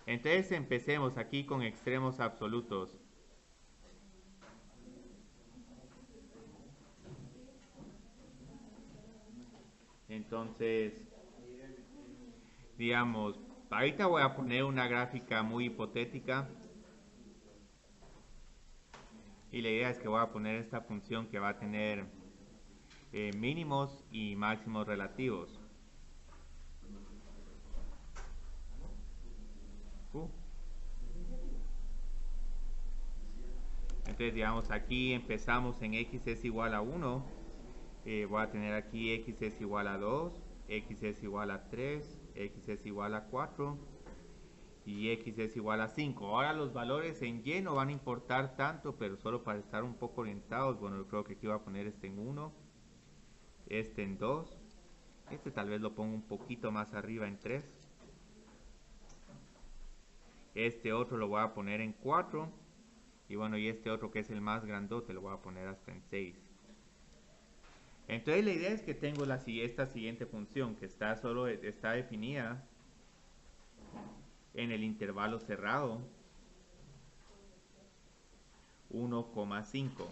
Entonces empecemos aquí con extremos absolutos. Entonces, digamos, ahorita voy a poner una gráfica muy hipotética y la idea es que voy a poner esta función que va a tener mínimos y máximos relativos. Uh. Entonces, digamos, aquí empezamos en x es igual a 1. Voy a tener aquí x es igual a 2, x es igual a 3, x es igual a 4 y x es igual a 5. Ahora los valores en y no van a importar tanto, pero solo para estar un poco orientados, bueno, yo creo que aquí voy a poner este en 1, este en 2, este tal vez lo pongo un poquito más arriba en 3, este otro lo voy a poner en 4 y bueno, y este otro que es el más grandote lo voy a poner hasta en 6. Entonces la idea es que tengo esta siguiente función que está definida en el intervalo cerrado 1,5.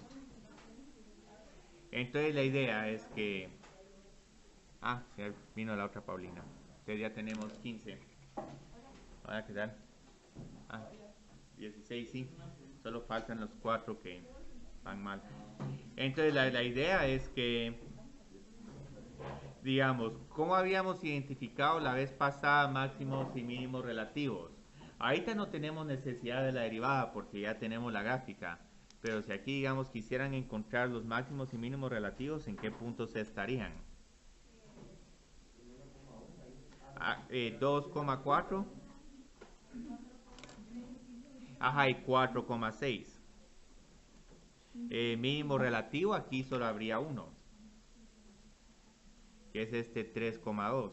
Entonces la idea es que... Ah, ya vino la otra Paulina. Entonces ya tenemos 15. Ahora, ¿qué tal? Ah, 16, sí. Solo faltan los 4 que van mal. Entonces la idea es que, digamos, ¿cómo habíamos identificado la vez pasada máximos y mínimos relativos? Ahorita no tenemos necesidad de la derivada porque ya tenemos la gráfica. Pero si aquí, digamos, quisieran encontrar los máximos y mínimos relativos, ¿en qué puntos estarían? 2,4. Ajá, y 4,6. Mínimo relativo, aquí solo habría uno, que es este 3,2.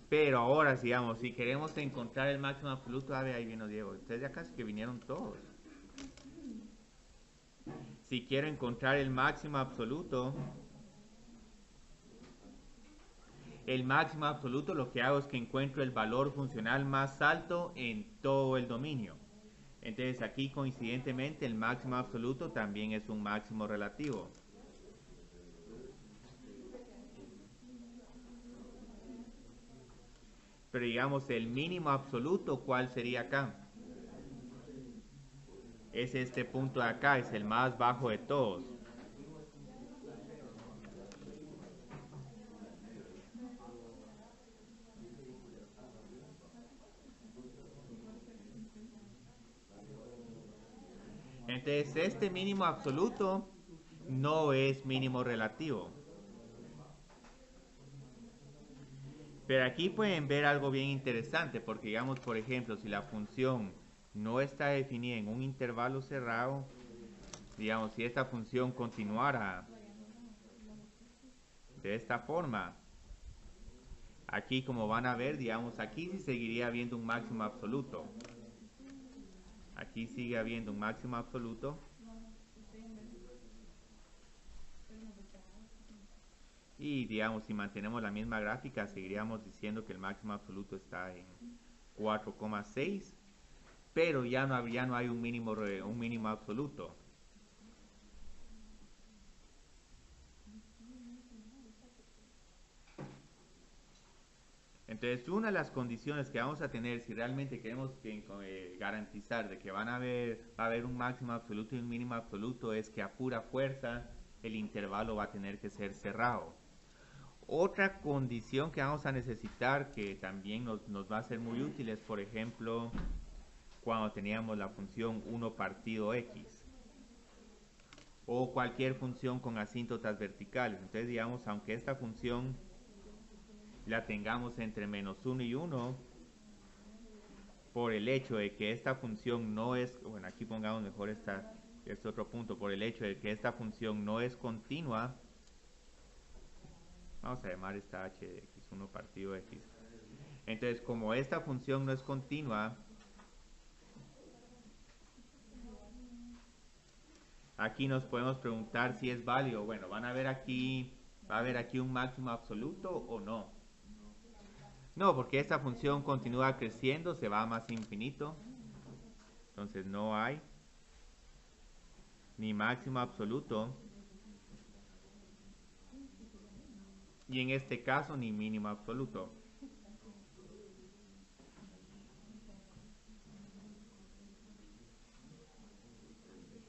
Pero ahora, digamos, si queremos encontrar el máximo absoluto, a ver, ahí vino Diego. Ustedes ya casi que vinieron todos. Si quiero encontrar el máximo absoluto lo que hago es que encuentro el valor funcional más alto en todo el dominio. Entonces aquí coincidentemente el máximo absoluto también es un máximo relativo. Pero digamos el mínimo absoluto, ¿cuál sería acá? Es este punto de acá, es el más bajo de todos. Entonces este mínimo absoluto no es mínimo relativo. Pero aquí pueden ver algo bien interesante, porque digamos, por ejemplo, si la función no está definida en un intervalo cerrado, digamos, si esta función continuara de esta forma, aquí como van a ver, digamos, aquí sí seguiría habiendo un máximo absoluto. Aquí sigue habiendo un máximo absoluto. Y digamos, si mantenemos la misma gráfica, seguiríamos diciendo que el máximo absoluto está en 4,6, pero ya no hay un mínimo absoluto. Entonces, una de las condiciones que vamos a tener si realmente queremos garantizar de que va a haber un máximo absoluto y un mínimo absoluto es que a pura fuerza el intervalo va a tener que ser cerrado. Otra condición que vamos a necesitar que también nos va a ser muy útil es, por ejemplo, cuando teníamos la función 1 partido x o cualquier función con asíntotas verticales. Entonces, digamos, aunque esta función la tengamos entre -1 y 1, por el hecho de que esta función no es, bueno, aquí pongamos mejor este otro punto, por el hecho de que esta función no es continua, vamos a llamar esta h de x1 partido x. Entonces, como esta función no es continua, aquí nos podemos preguntar si es válido. Bueno, va a haber aquí un máximo absoluto o no. No, porque esta función continúa creciendo, se va a más infinito. Entonces no hay ni máximo absoluto. Y en este caso ni mínimo absoluto.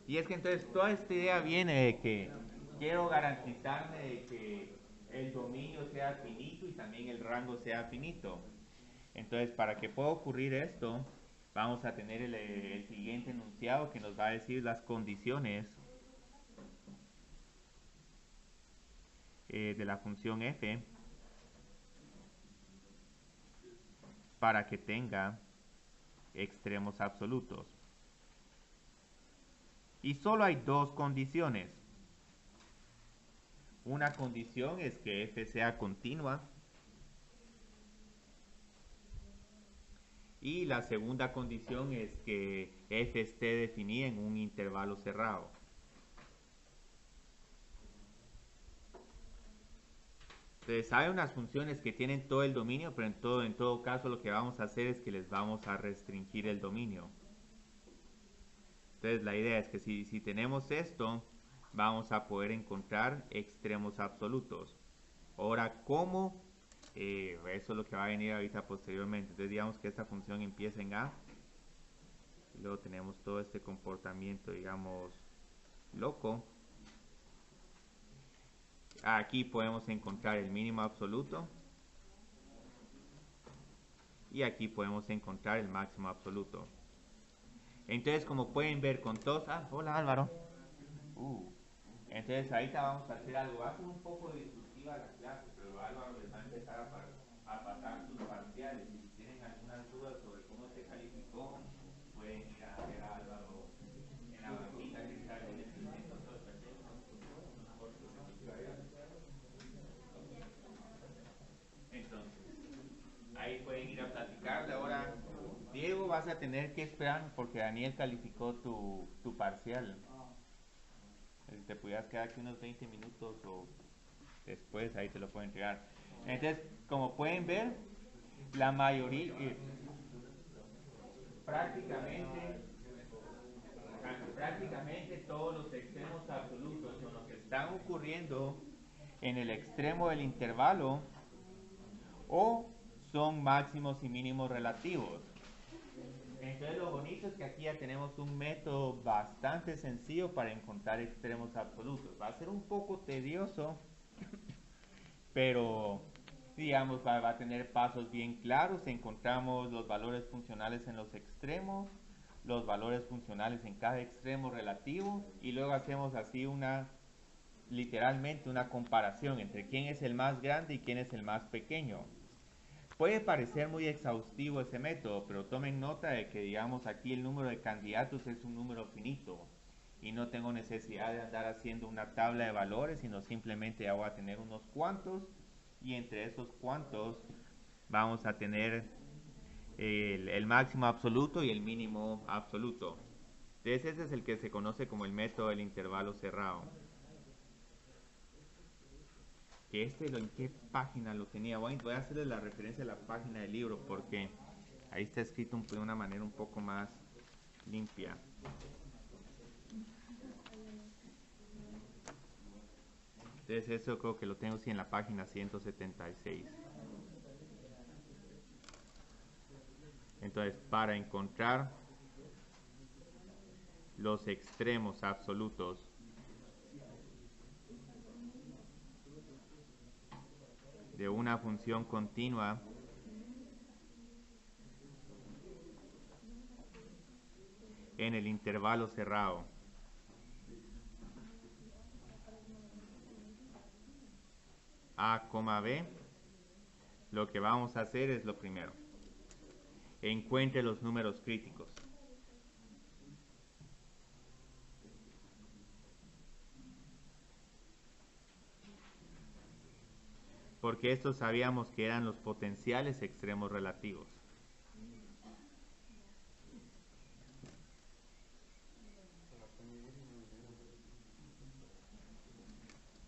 Y es que entonces toda esta idea viene de que quiero garantizarme de que el dominio sea finito y también el rango sea finito. Entonces, para que pueda ocurrir esto, vamos a tener el siguiente enunciado que nos va a decir las condiciones de la función f para que tenga extremos absolutos. Y solo hay dos condiciones. Una condición es que f sea continua. Y la segunda condición es que f esté definida en un intervalo cerrado. Entonces hay unas funciones que tienen todo el dominio, pero en todo caso lo que vamos a hacer es que les vamos a restringir el dominio. Entonces la idea es que si tenemos esto, vamos a poder encontrar extremos absolutos. Ahora, ¿cómo? Eso es lo que va a venir ahorita posteriormente. Entonces digamos que esta función empieza en A. Y luego tenemos todo este comportamiento, digamos, loco. Aquí podemos encontrar el mínimo absoluto. Y aquí podemos encontrar el máximo absoluto. Entonces, como pueden ver con todos... Ah, hola Álvaro. Entonces, ahorita vamos a hacer algo. Va a ser un poco disruptiva la clase, pero Álvaro les va a empezar a pasar sus parciales. Y si tienen algunas dudas sobre cómo se calificó, pueden ir a ver a Álvaro en la banquita que está ahí en el centro. Entonces, ahí pueden ir a platicarle. Ahora, Diego, vas a tener que esperar porque Daniel calificó tu parcial. Si te pudieras quedar aquí unos 20 minutos o después, ahí te lo pueden entregar. Entonces, como pueden ver, la mayoría, prácticamente, prácticamente todos los extremos absolutos son los que están ocurriendo en el extremo del intervalo o son máximos y mínimos relativos. Entonces lo bonito es que aquí ya tenemos un método bastante sencillo para encontrar extremos absolutos. Va a ser un poco tedioso, pero digamos va a tener pasos bien claros. Encontramos los valores funcionales en los extremos, los valores funcionales en cada extremo relativo y luego hacemos así literalmente una comparación entre quién es el más grande y quién es el más pequeño. Puede parecer muy exhaustivo ese método, pero tomen nota de que, digamos, aquí el número de candidatos es un número finito y no tengo necesidad de andar haciendo una tabla de valores, sino simplemente ya voy a tener unos cuantos y entre esos cuantos vamos a tener el máximo absoluto y el mínimo absoluto. Entonces ese es el que se conoce como el método del intervalo cerrado. Que ¿en qué página lo tenía? Voy a hacerle la referencia a la página del libro porque ahí está escrito de una manera un poco más limpia. Entonces eso creo que lo tengo sí en la página 176. Entonces, para encontrar los extremos absolutos de una función continua en el intervalo cerrado, A, B, lo que vamos a hacer es lo primero. Encuentre los números críticos. Porque estos sabíamos que eran los potenciales extremos relativos.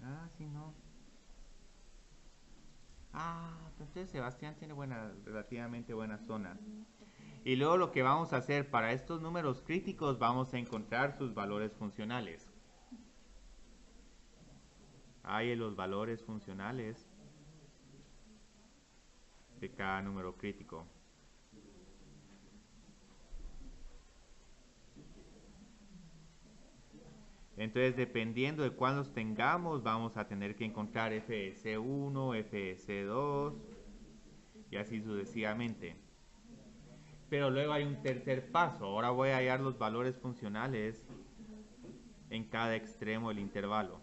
Ah, sí, no. Ah, Entonces Sebastián tiene relativamente buena zona. Y luego lo que vamos a hacer para estos números críticos, vamos a encontrar sus valores funcionales. Hay los valores funcionales de cada número crítico. Entonces, dependiendo de cuántos tengamos, vamos a tener que encontrar FS1, FS2 y así sucesivamente. Pero luego hay un tercer paso. Ahora voy a hallar los valores funcionales en cada extremo del intervalo.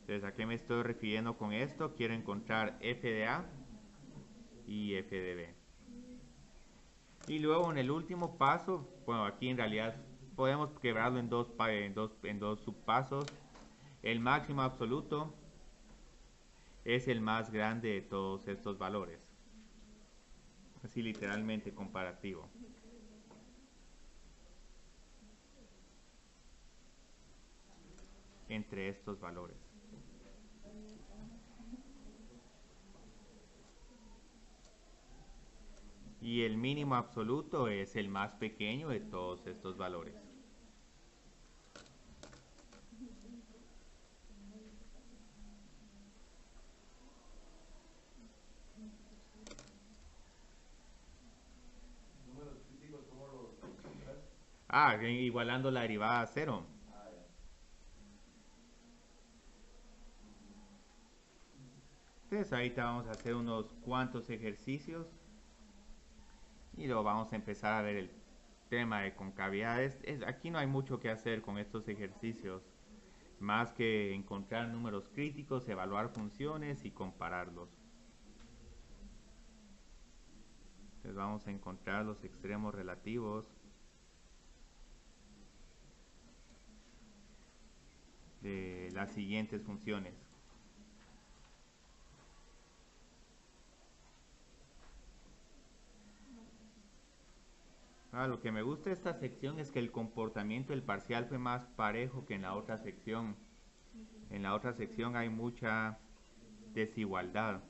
Entonces, ¿a qué me estoy refiriendo con esto? Quiero encontrar f de A y f de B. Y luego en el último paso, bueno, aquí en realidad podemos quebrarlo en dos subpasos. El máximo absoluto es el más grande de todos estos valores. Así literalmente comparativo. Entre estos valores. Y el mínimo absoluto es el más pequeño de todos estos valores. Números críticos como los encontrás. Igualando la derivada a cero. Entonces ahorita vamos a hacer unos cuantos ejercicios y luego vamos a empezar a ver el tema de concavidades. Aquí no hay mucho que hacer con estos ejercicios, más que encontrar números críticos, evaluar funciones y compararlos. Entonces vamos a encontrar los extremos relativos de las siguientes funciones. Lo que me gusta de esta sección es que el comportamiento del parcial fue más parejo que en la otra sección. En la otra sección hay mucha desigualdad.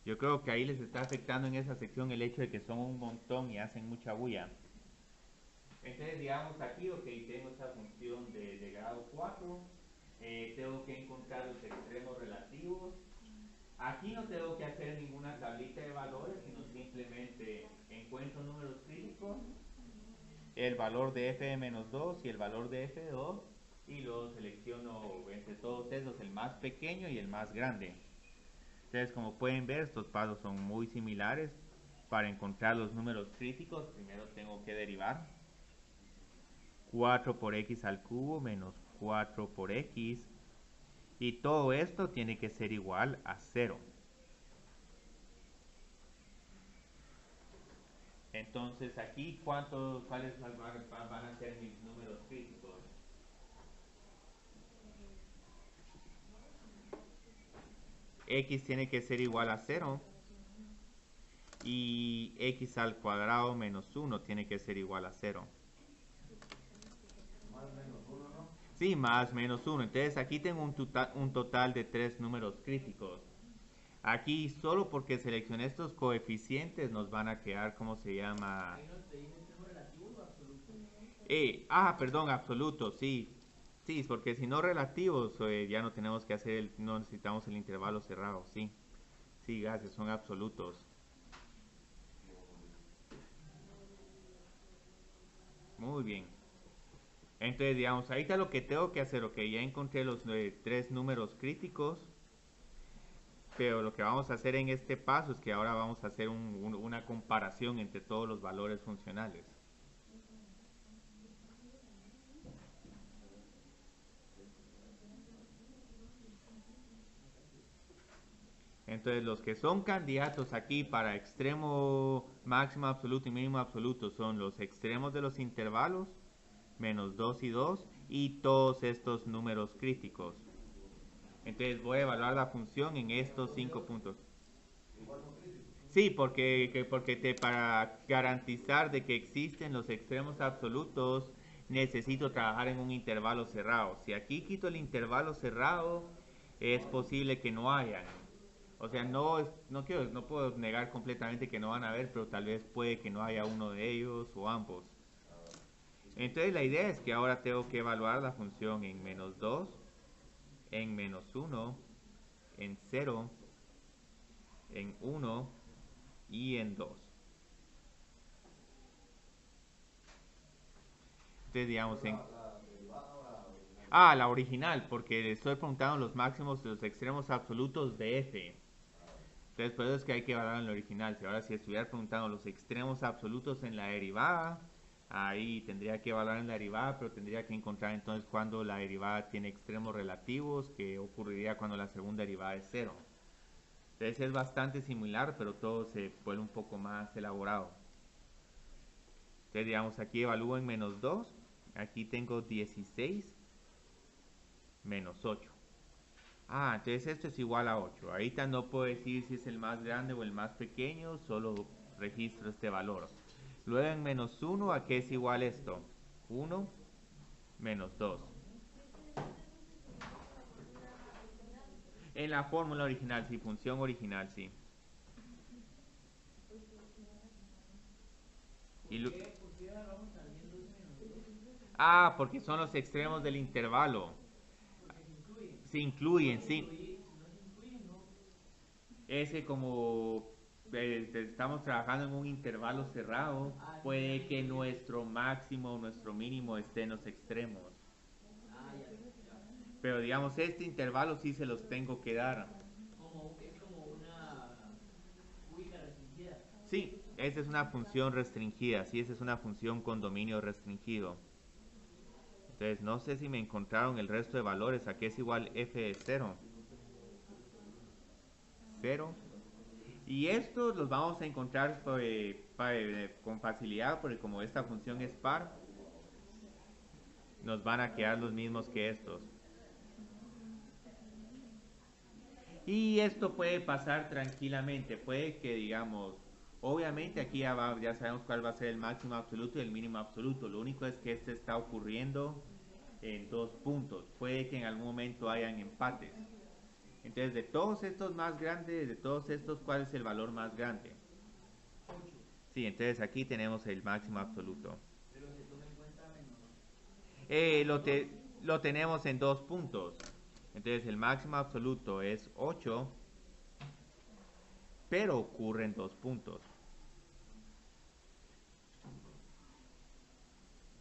Yo creo que ahí les está afectando en esa sección el hecho de que son un montón y hacen mucha bulla. Entonces, digamos aquí, ok, tengo esta función de grado 4. Tengo que encontrar los extremos relativos. Aquí no tengo que hacer ninguna tablita de valores, sino simplemente encuentro números críticos, el valor de f de menos 2 y el valor de f de 2, y luego selecciono entre todos esos el más pequeño y el más grande. Entonces, como pueden ver, estos pasos son muy similares. Para encontrar los números críticos, primero tengo que derivar 4 por x al cubo menos 4 por x, y todo esto tiene que ser igual a 0. Entonces aquí, ¿cuáles van a ser mis números críticos? X tiene que ser igual a 0 y x al cuadrado menos 1 tiene que ser igual a 0. Más menos 1, ¿no? Sí, más menos 1. Entonces aquí tengo un total de 3 números críticos. Aquí solo porque seleccioné estos coeficientes nos van a quedar, ¿cómo se llama? ¿Ahí nos pedís extremos relativos o absolutos? Perdón, absolutos, sí. Sí, porque si no relativos, ya no tenemos que hacer, no necesitamos el intervalo cerrado, sí. Sí, gracias, son absolutos. Muy bien. Entonces, digamos, ahorita lo que tengo que hacer, ok, ya encontré los 3 números críticos, pero lo que vamos a hacer en este paso es que ahora vamos a hacer una comparación entre todos los valores funcionales. Entonces, los que son candidatos aquí para extremo máximo absoluto y mínimo absoluto son los extremos de los intervalos, menos 2 y 2, y todos estos números críticos. Entonces voy a evaluar la función en estos 5 puntos. Igual son críticos. Sí, porque para garantizar de que existen los extremos absolutos, necesito trabajar en un intervalo cerrado. Si aquí quito el intervalo cerrado, es posible que no hayan. O sea, no puedo negar completamente que no van a haber, pero tal vez puede que no haya uno de ellos o ambos. Entonces la idea es que ahora tengo que evaluar la función en -2, en -1, en 0, en 1 y en 2. Entonces, digamos, en... La derivada o la original. Ah, la original, porque le estoy preguntando los máximos de los extremos absolutos de f. Entonces, por eso es que hay que evaluar en la original. Si ahora si estuviera preguntando los extremos absolutos en la derivada, ahí tendría que evaluar en la derivada, pero tendría que encontrar entonces cuando la derivada tiene extremos relativos, que ocurriría cuando la segunda derivada es 0. Entonces es bastante similar, pero todo se vuelve un poco más elaborado. Entonces, digamos, aquí evalúo en -2. Aquí tengo 16 menos 8. Ah, entonces esto es igual a 8. Ahorita no puedo decir si es el más grande o el más pequeño, solo registro este valor. Luego en -1, ¿a qué es igual esto? 1 menos 2. En la fórmula original, sí, función original, sí. Y ¿Por qué agarramos también 2 menos 2? porque son los extremos del intervalo. Porque se incluyen. Se incluyen, sí. Si no se incluyen, no. Ese como estamos trabajando en un intervalo cerrado, puede que nuestro máximo o nuestro mínimo esté en los extremos. Ya. Pero digamos, este intervalo sí se los tengo que dar. Es como una cúbica restringida. Sí, esa es una función restringida, sí, esa es una función con dominio restringido. Entonces, no sé si me encontraron el resto de valores. Aquí es igual f de 0. 0. Y estos los vamos a encontrar con facilidad, porque como esta función es par, nos van a quedar los mismos que estos. Y esto puede pasar tranquilamente. Puede que, digamos, obviamente aquí ya sabemos cuál va a ser el máximo absoluto y el mínimo absoluto. Lo único es que este está ocurriendo en 2 puntos. Puede que en algún momento hayan empates. Entonces, de todos estos más grandes, de todos estos, ¿cuál es el valor más grande? 8. Sí, entonces aquí tenemos el máximo absoluto. Pero se toma en cuenta menos. Lo tenemos en 2 puntos. Entonces el máximo absoluto es 8, pero ocurre en 2 puntos.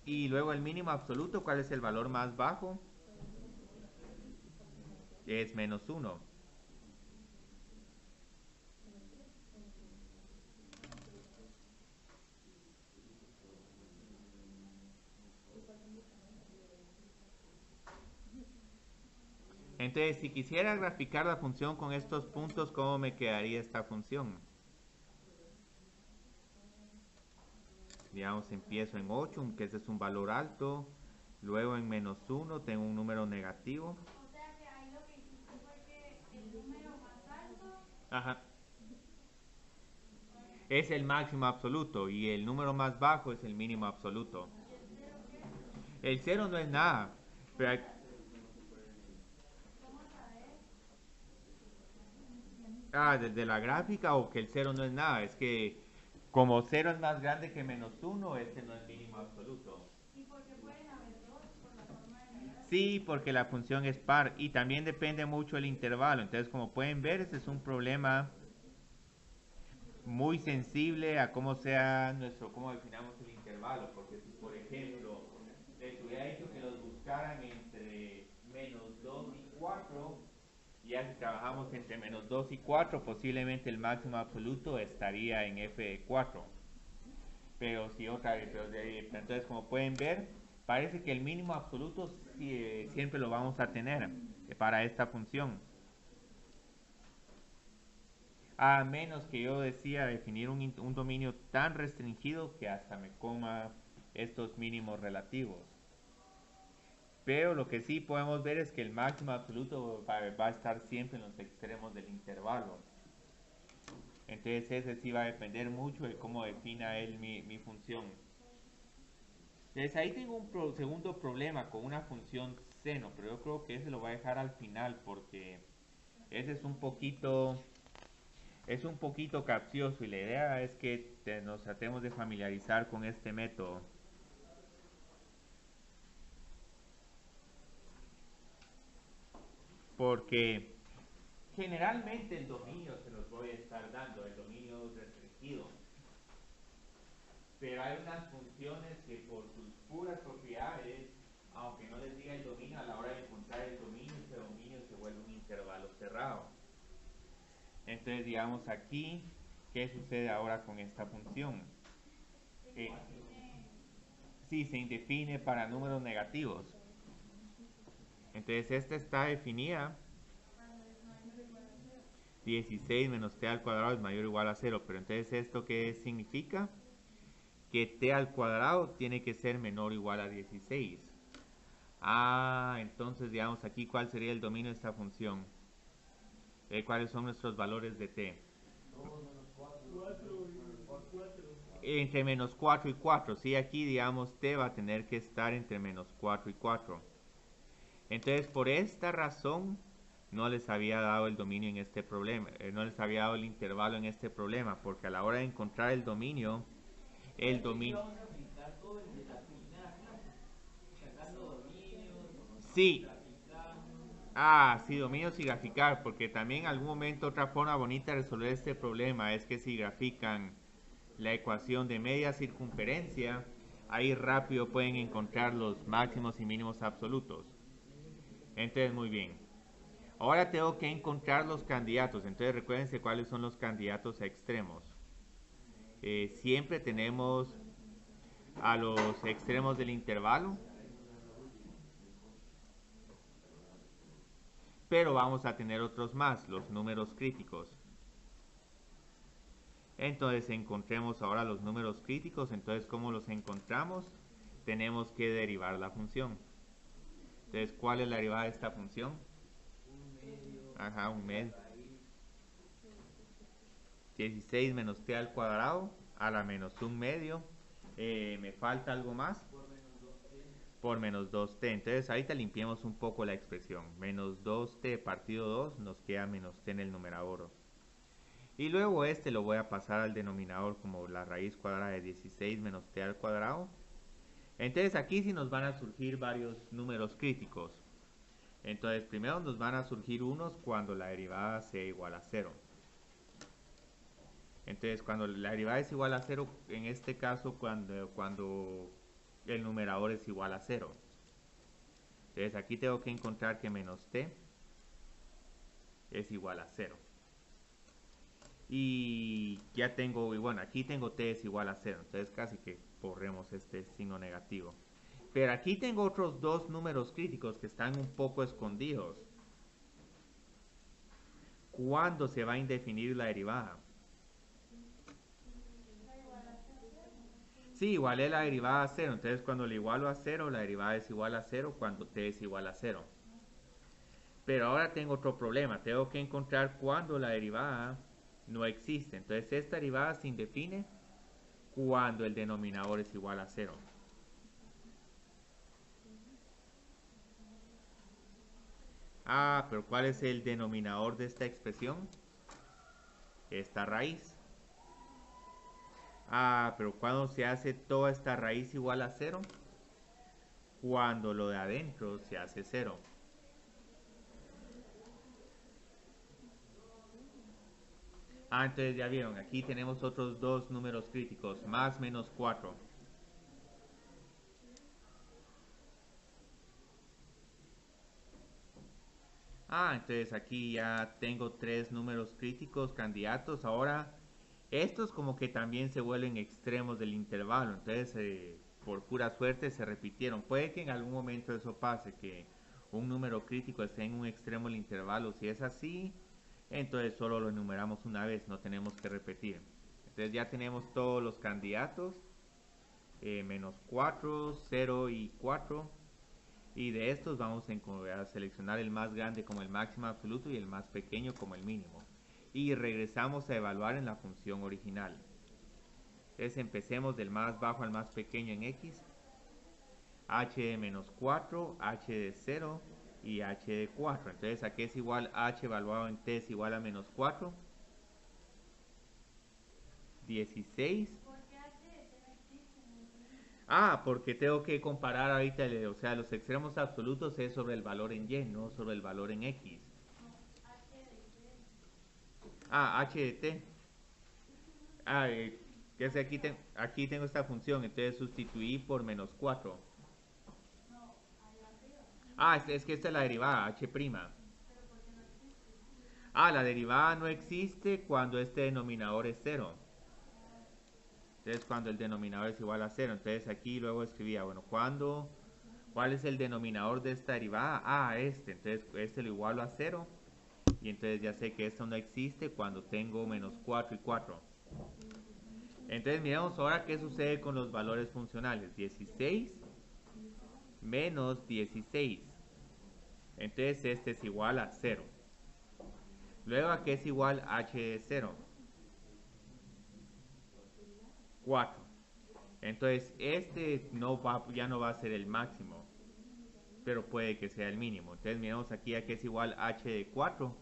Y luego el mínimo absoluto, ¿cuál es el valor más bajo? Es -1. Entonces, si quisiera graficar la función con estos puntos, ¿cómo me quedaría esta función? Digamos, empiezo en 8, que ese es un valor alto. Luego en -1 tengo un número negativo. O sea que ahí lo que hiciste fue que el número más alto. Ajá. Es el máximo absoluto y el número más bajo es el mínimo absoluto. ¿Y el cero qué? El 0 no es nada. Pero ¿Cómo saber? desde la gráfica o que el 0 no es nada. Es que como 0 es más grande que -1, este no es mínimo absoluto. ¿Y por qué pueden haber dos por la forma de la gráfica? Sí, porque la función es par y también depende mucho el intervalo. Entonces, como pueden ver, este es un problema muy sensible a cómo definamos el intervalo. Porque si, por ejemplo, les hubiera dicho que los buscaran entre -2 y 4, ya si trabajamos entre -2 y 4, posiblemente el máximo absoluto estaría en f de 4. Pero si entonces como pueden ver, parece que el mínimo absoluto siempre lo vamos a tener para esta función. A menos que yo decida definir un dominio tan restringido que hasta me coma estos mínimos relativos. Pero lo que sí podemos ver es que el máximo absoluto va a estar siempre en los extremos del intervalo. Entonces ese sí va a depender mucho de cómo defina él mi función. Entonces ahí tengo un segundo problema con una función seno, pero yo creo que ese lo voy a dejar al final porque ese es un poquito capcioso y la idea es que nos tratemos de familiarizar con este método. Porque generalmente el dominio se los voy a estar dando, el dominio restringido. Pero hay unas funciones que por sus puras propiedades, aunque no les diga el dominio, a la hora de encontrar el dominio, ese dominio se vuelve un intervalo cerrado. Entonces, digamos aquí, ¿qué sucede ahora con esta función? Sí, se indefine para números negativos. Entonces, esta está definida 16 menos t al cuadrado es mayor o igual a 0. Pero entonces, ¿esto qué significa? Que t al cuadrado tiene que ser menor o igual a 16. Entonces digamos aquí cuál sería el dominio de esta función. ¿Cuáles son nuestros valores de t? 2 menos 4 menos 4. Entre menos 4 y 4. Sí, aquí digamos t va a tener que estar entre menos 4 y 4. Entonces por esta razón no les había dado el dominio en este problema. No les había dado el intervalo en este problema. Porque a la hora de encontrar el dominio, el dominio... Vamos a aplicar todo el de la primera clase, sacando dominios, Sí. graficando. Sí, dominios y graficar, porque también en algún momento otra forma bonita de resolver este problema es que si grafican la ecuación de media circunferencia, ahí rápido pueden encontrar los máximos y mínimos absolutos. Entonces, muy bien. Ahora tengo que encontrar los candidatos, entonces recuérdense cuáles son los candidatos a extremos. Siempre tenemos a los extremos del intervalo, pero vamos a tener otros más, los números críticos. Entonces encontremos ahora los números críticos. Entonces, ¿cómo los encontramos? Tenemos que derivar la función. Entonces, ¿cuál es la derivada de esta función? Un medio. 16 menos t al cuadrado a la menos un medio. ¿Me falta algo más? Por menos 2t. Entonces, ahorita limpiemos un poco la expresión. Menos 2t partido 2 nos queda menos t en el numerador. Y luego este lo voy a pasar al denominador como la raíz cuadrada de 16 menos t al cuadrado. Entonces aquí sí nos van a surgir varios números críticos. Entonces primero nos van a surgir unos cuando la derivada sea igual a 0. Entonces cuando la derivada es igual a 0, en este caso cuando el numerador es igual a 0. Entonces aquí tengo que encontrar que menos t es igual a 0. Y ya tengo, y bueno, aquí tengo t es igual a 0, entonces casi que borremos este signo negativo. Pero aquí tengo otros dos números críticos que están un poco escondidos. ¿Cuándo se va a indefinir la derivada? Sí, igualé la derivada a 0, entonces cuando le igualo a 0, la derivada es igual a 0 cuando t es igual a 0. Pero ahora tengo otro problema, tengo que encontrar cuándo la derivada no existe. Entonces esta derivada se indefine cuando el denominador es igual a 0. Pero ¿cuál es el denominador de esta expresión? Esta raíz. Pero ¿cuándo se hace toda esta raíz igual a 0? Cuando lo de adentro se hace 0. Entonces ya vieron, aquí tenemos otros dos números críticos, más menos 4. Entonces aquí ya tengo tres números críticos candidatos. Ahora, estos como que también se vuelven extremos del intervalo. Entonces, por pura suerte se repitieron. Puede que en algún momento eso pase, que un número crítico esté en un extremo del intervalo. Si es así, entonces solo lo enumeramos una vez, no tenemos que repetir. Entonces ya tenemos todos los candidatos, menos 4, 0 y 4. Y de estos vamos a seleccionar el más grande como el máximo absoluto y el más pequeño como el mínimo. y regresamos a evaluar en la función original. Entonces empecemos del más bajo al más pequeño en x. H de menos 4, H de 0 y H de 4. Entonces aquí es igual H evaluado en t es igual a menos 4. 16. ¿Por qué H de T no existe? No entiendo. Ah, porque tengo que comparar ahorita, o sea, los extremos absolutos es sobre el valor en y, no sobre el valor en x. No, H de T. Ah, H de t. Ah, que es que aquí tengo esta función, entonces sustituí por menos 4. No, ahí arriba. Ah, es que esta es la derivada, h'. Pero ¿por qué no existe? Ah, la derivada no existe cuando este denominador es 0. Entonces cuando el denominador es igual a 0. Entonces aquí luego escribía, bueno, ¿cuál es el denominador de esta derivada? Ah, este. Entonces este lo igualo a 0. Y entonces ya sé que esto no existe cuando tengo menos 4 y 4. Entonces miremos ahora qué sucede con los valores funcionales. 16 menos 16. Entonces este es igual a 0. Luego a qué es igual h de 0. 4. Entonces este ya no va a ser el máximo, pero puede que sea el mínimo. Entonces miremos aquí a qué es igual h de 4.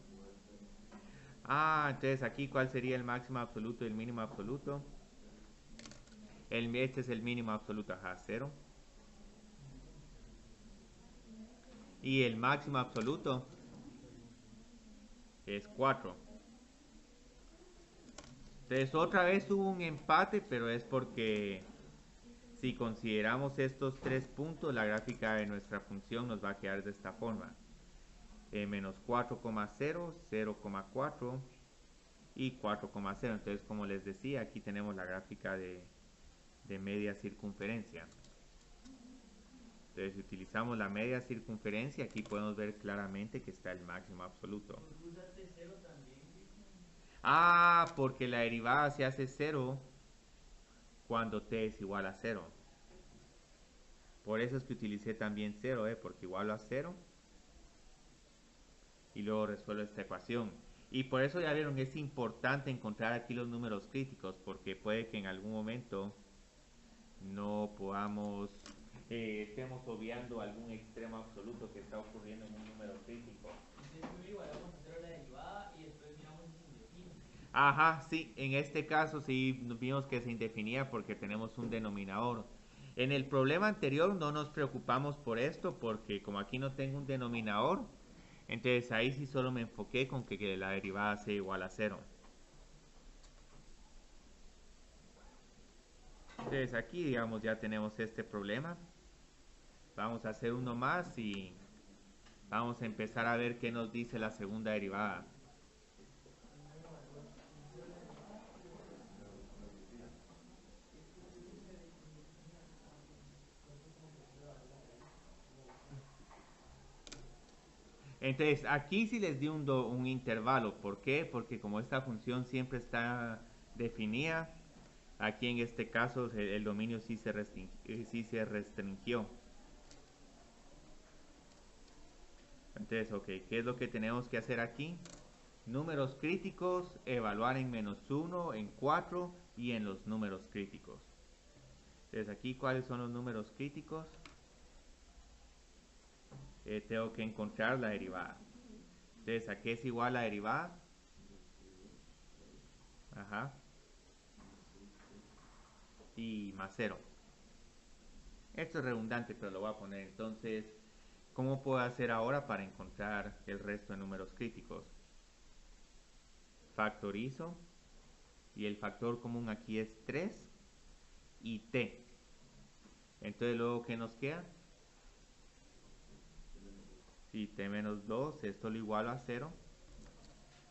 Ah, entonces aquí ¿cuál sería el máximo absoluto y el mínimo absoluto? Este es el mínimo absoluto, ajá, 0. Y el máximo absoluto es 4. Entonces otra vez hubo un empate, pero es porque si consideramos estos 3 puntos, la gráfica de nuestra función nos va a quedar de esta forma. Menos 4,0, 0,4 y 4,0. Entonces, como les decía, aquí tenemos la gráfica de media circunferencia. Entonces, si utilizamos la media circunferencia, aquí podemos ver claramente que está el máximo absoluto. ¿Por qué usaste 0 también, Cristian? Ah, porque la derivada se hace 0 cuando t es igual a 0. Por eso es que utilicé también 0, porque igualo a 0. Y luego resuelvo esta ecuación. Y por eso ya vieron, es importante encontrar aquí los números críticos, porque puede que en algún momento no podamos, estemos obviando algún extremo absoluto que está ocurriendo en un número crítico. Entonces primero igualamos a 0 la derivada y después miramos si se indefine. Ajá, sí, en este caso sí vimos que se indefinía porque tenemos un denominador. En el problema anterior no nos preocupamos por esto porque como aquí no tengo un denominador, entonces ahí sí solo me enfoqué con que la derivada sea igual a 0. Entonces aquí, digamos, ya tenemos este problema. Vamos a hacer uno más y vamos a empezar a ver qué nos dice la segunda derivada. Entonces, aquí sí les di un intervalo. ¿Por qué? Porque como esta función siempre está definida, aquí en este caso el dominio sí se restringió. Entonces, ok, ¿qué es lo que tenemos que hacer aquí? Números críticos, evaluar en -1, en 4 y en los números críticos. Entonces, aquí, ¿cuáles son los números críticos? Tengo que encontrar la derivada. Entonces, ¿a qué es igual la derivada? Ajá. Y más 0. Esto es redundante, pero lo voy a poner. Entonces, ¿cómo puedo hacer ahora para encontrar el resto de números críticos? Factorizo. Y el factor común aquí es 3 y t. Entonces, luego, ¿qué nos queda? Si t menos 2, esto lo igualo a 0.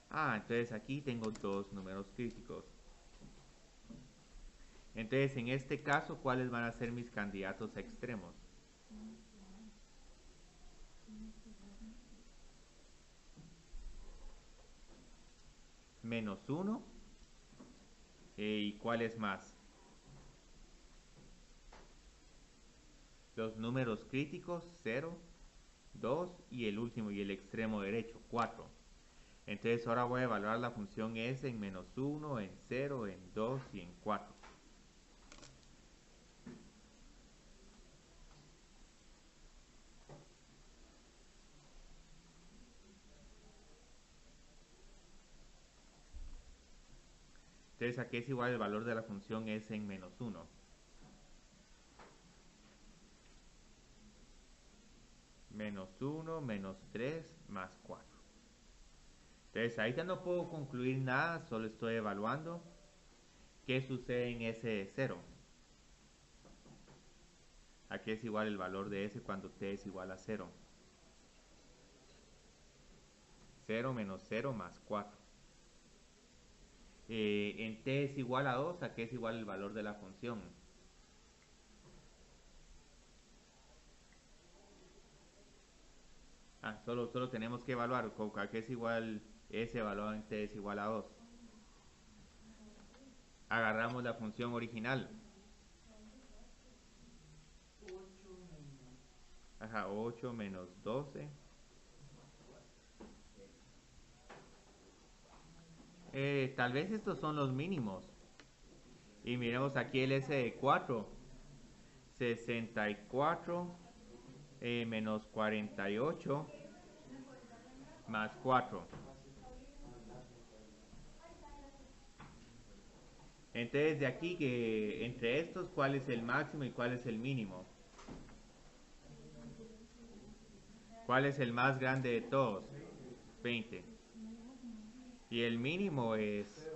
Ah, entonces aquí tengo dos números críticos. Entonces, en este caso, ¿cuáles van a ser mis candidatos extremos? -1. ¿Y cuál es más? Los números críticos, 0, 2 y el último y el extremo derecho, 4. Entonces ahora voy a evaluar la función S en -1, en 0, en 2 y en 4. Entonces aquí es igual el valor de la función S en -1. -1, -3, más 4. Entonces ahorita no puedo concluir nada, solo estoy evaluando qué sucede en S0. Aquí es igual el valor de S cuando t es igual a 0. 0 menos 0 más 4. En t es igual a 2, aquí es igual el valor de la función. Solo tenemos que evaluar, aquí es igual, S evaluado en t es igual a 2. Agarramos la función original. 8 menos 12. Tal vez estos son los mínimos. Y miremos aquí el S de 4. 64 menos 48 más 4. Entonces de aquí que entre estos, ¿cuál es el máximo y cuál es el mínimo? ¿Cuál es el más grande de todos? 20. Y el mínimo es...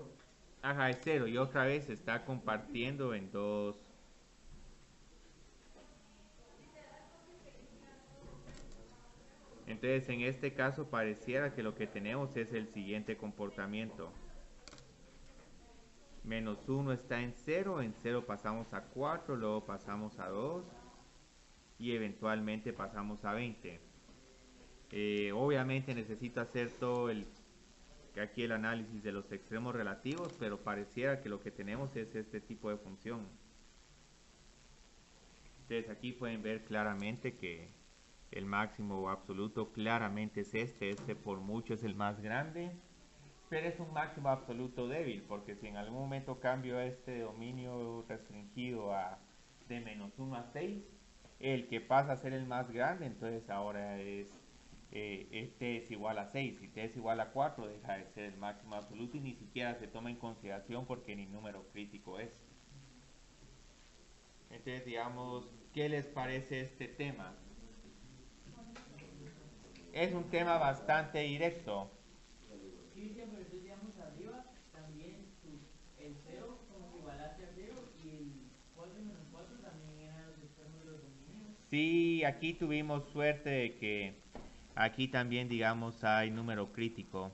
es 0. Y otra vez se está compartiendo en dos. Entonces en este caso pareciera que lo que tenemos es el siguiente comportamiento. -1 está en 0, en 0 pasamos a 4, luego pasamos a 2 y eventualmente pasamos a 20. Obviamente necesito hacer todo aquí el análisis de los extremos relativos, pero pareciera que lo que tenemos es este tipo de función. Entonces aquí pueden ver claramente que el máximo absoluto claramente es este por mucho es el más grande, pero es un máximo absoluto débil, porque si en algún momento cambio este dominio restringido de -1 a 6, el que pasa a ser el más grande, entonces ahora es t es igual a 6, y t es igual a 4 deja de ser el máximo absoluto y ni siquiera se toma en consideración porque ni número crítico es. Entonces digamos, ¿qué les parece este tema? Es un tema bastante directo. Cristian, pero entonces digamos arriba también el 0 como que igualase a 0 y el 4 menos 4 también eran los extremos de los dominios. Sí, aquí tuvimos suerte de que aquí también, digamos, hay número crítico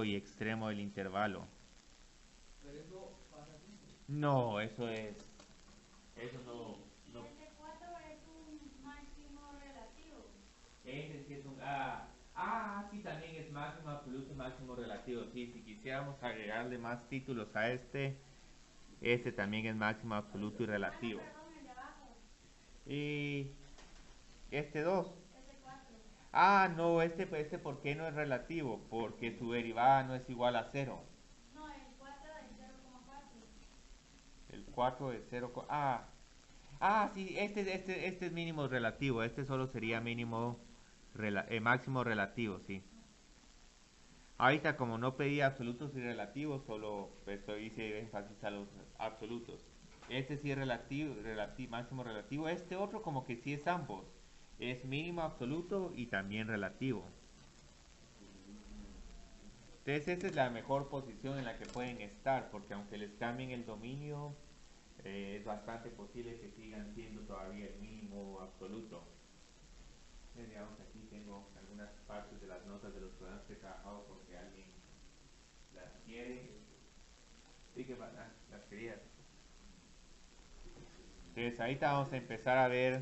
y extremo del intervalo. Pero eso pasa siempre. No, eso no. Y el de 4 es un máximo relativo. Ese sí es un... sí, también es máximo absoluto y máximo relativo. Sí, si quisiéramos agregarle más títulos a este también es máximo absoluto y relativo. Perdón, el de abajo. Y este 2. Ese 4. No, este ¿por qué no es relativo? Porque su derivada no es igual a 0. No, el 4 de 0,4. El 4 de 0... sí, este es mínimo relativo. Este solo sería máximo relativo, sí. Ahorita como no pedí absolutos y relativos, solo hice énfasis a los absolutos. Este sí es máximo relativo. Este otro como que sí es ambos. Es mínimo absoluto y también relativo. Entonces esa es la mejor posición en la que pueden estar, porque aunque les cambien el dominio, es bastante posible que sigan siendo todavía el mínimo absoluto. Digamos, aquí tengo algunas partes de las notas de los programas que he trabajado porque alguien las quiere. Sí, que las quería. Entonces ahorita vamos a empezar a ver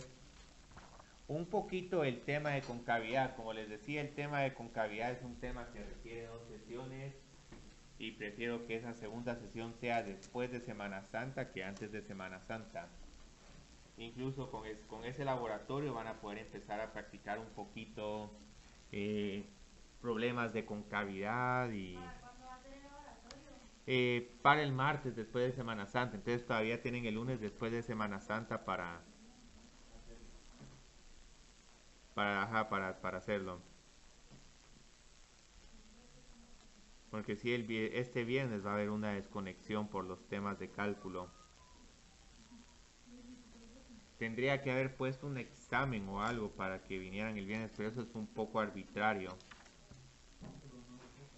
un poquito el tema de concavidad. Como les decía, el tema de concavidad es un tema que requiere 2 sesiones y prefiero que esa segunda sesión sea después de Semana Santa que antes de Semana Santa. Incluso con ese laboratorio van a poder empezar a practicar un poquito problemas de concavidad y ¿Para cuándo va a ser el laboratorio? para el martes después de Semana Santa. Entonces todavía tienen el lunes después de Semana Santa para hacerlo. Porque si este viernes va a haber una desconexión por los temas de cálculo. Tendría que haber puesto un examen o algo para que vinieran el viernes, pero eso es un poco arbitrario.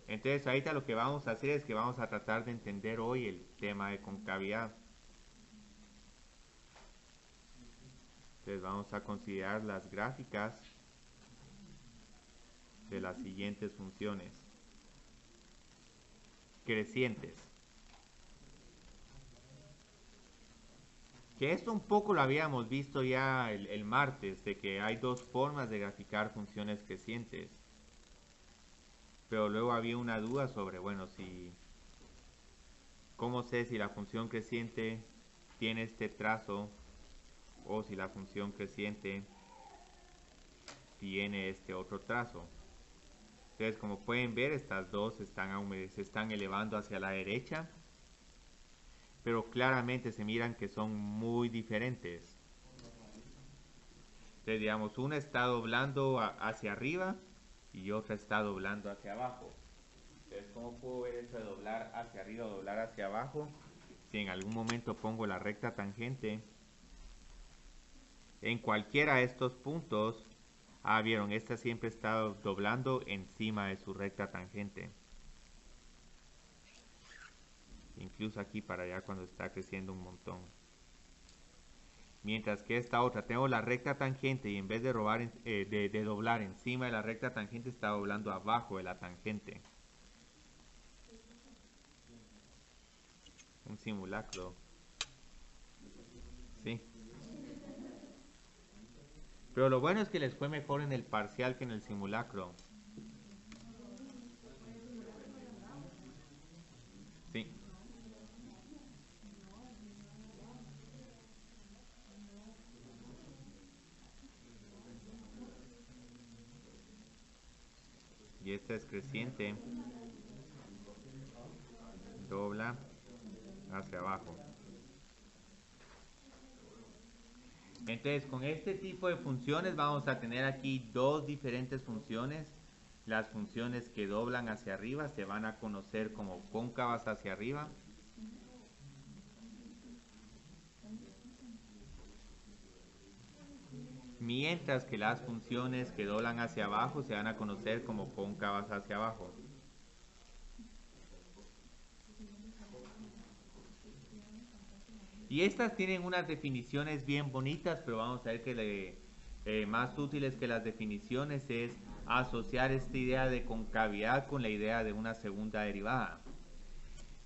Entonces ahorita lo que vamos a hacer es que vamos a tratar de entender hoy el tema de concavidad. Entonces vamos a considerar las gráficas de las siguientes funciones. Crecientes. Que esto un poco lo habíamos visto ya el martes, de que hay dos formas de graficar funciones crecientes. Pero luego había una duda sobre, bueno, ¿cómo sé si la función creciente tiene este trazo o si la función creciente tiene este otro trazo? Entonces, como pueden ver, estas dos se están elevando hacia la derecha, pero claramente se miran que son muy diferentes. Entonces, digamos, una está doblando hacia arriba y otra está doblando hacia abajo. Entonces, ¿cómo puedo ver eso de doblar hacia arriba o doblar hacia abajo? Si en algún momento pongo la recta tangente en cualquiera de estos puntos, vieron, esta siempre está doblando encima de su recta tangente. Incluso aquí para allá cuando está creciendo un montón. Mientras que esta otra, tengo la recta tangente y en vez de doblar encima de la recta tangente, está doblando abajo de la tangente. Un simulacro. Sí. Pero lo bueno es que les fue mejor en el parcial que en el simulacro. Sí. Y esta es creciente. Dobla hacia abajo. Entonces, con este tipo de funciones vamos a tener aquí dos diferentes funciones. Las funciones que doblan hacia arriba se van a conocer como cóncavas hacia arriba. Mientras que las funciones que doblan hacia abajo se van a conocer como cóncavas hacia abajo. Y estas tienen unas definiciones bien bonitas, pero vamos a ver que más útiles que las definiciones es asociar esta idea de concavidad con la idea de una segunda derivada.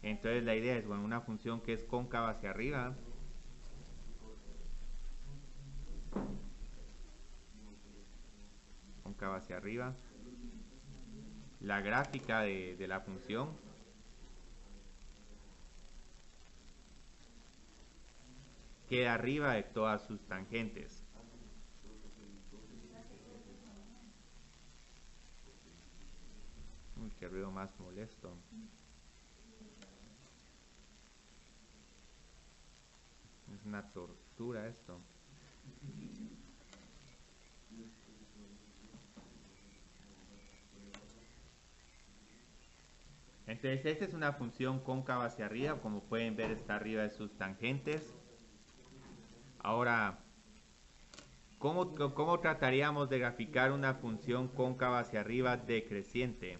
Entonces la idea es, bueno, una función que es cóncava hacia arriba la gráfica de la función queda arriba de todas sus tangentes. Uy, qué ruido más molesto. Es una tortura esto. Entonces esta es una función cóncava hacia arriba, como pueden ver está arriba de sus tangentes. Ahora, ¿cómo trataríamos de graficar una función cóncava hacia arriba decreciente?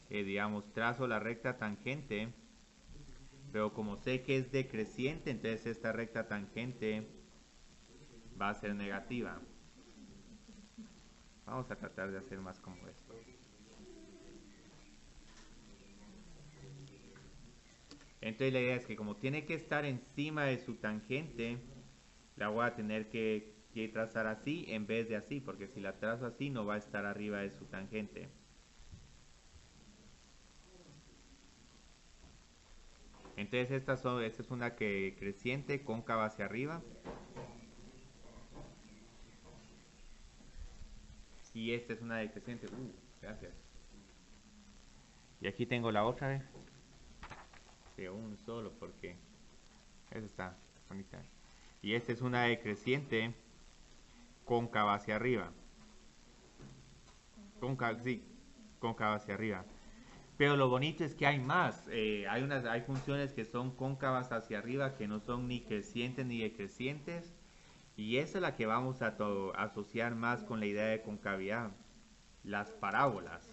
Digamos, trazo la recta tangente, pero como sé que es decreciente, entonces esta recta tangente va a ser negativa. Vamos a tratar de hacer más como esto. Entonces la idea es que como tiene que estar encima de su tangente, la voy a tener que trazar así en vez de así, porque si la trazo así no va a estar arriba de su tangente. Entonces esta es una creciente cóncava hacia arriba. y esta es una decreciente. Gracias. Y aquí tengo la otra, de un solo, porque esa está bonita. Y esta es una decreciente cóncava hacia arriba. Sí, cóncava hacia arriba. Pero lo bonito es que hay más. Hay funciones que son cóncavas hacia arriba, que no son ni crecientes ni decrecientes. Y esa es la que vamos a asociar más con la idea de concavidad. Las parábolas.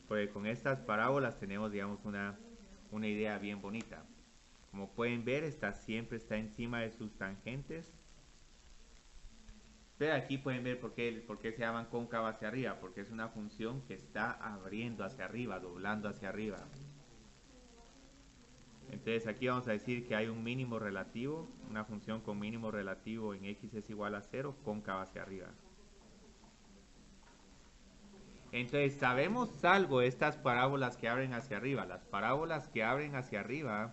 Porque con estas parábolas tenemos, digamos, una idea bien bonita. Como pueden ver, siempre está encima de sus tangentes. Pero aquí pueden ver por qué se llaman cóncava hacia arriba, porque es una función que está abriendo hacia arriba, doblando hacia arriba. Entonces aquí vamos a decir que hay un mínimo relativo, una función con mínimo relativo en x es igual a 0, cóncava hacia arriba. Entonces sabemos algo de estas parábolas que abren hacia arriba. Las parábolas que abren hacia arriba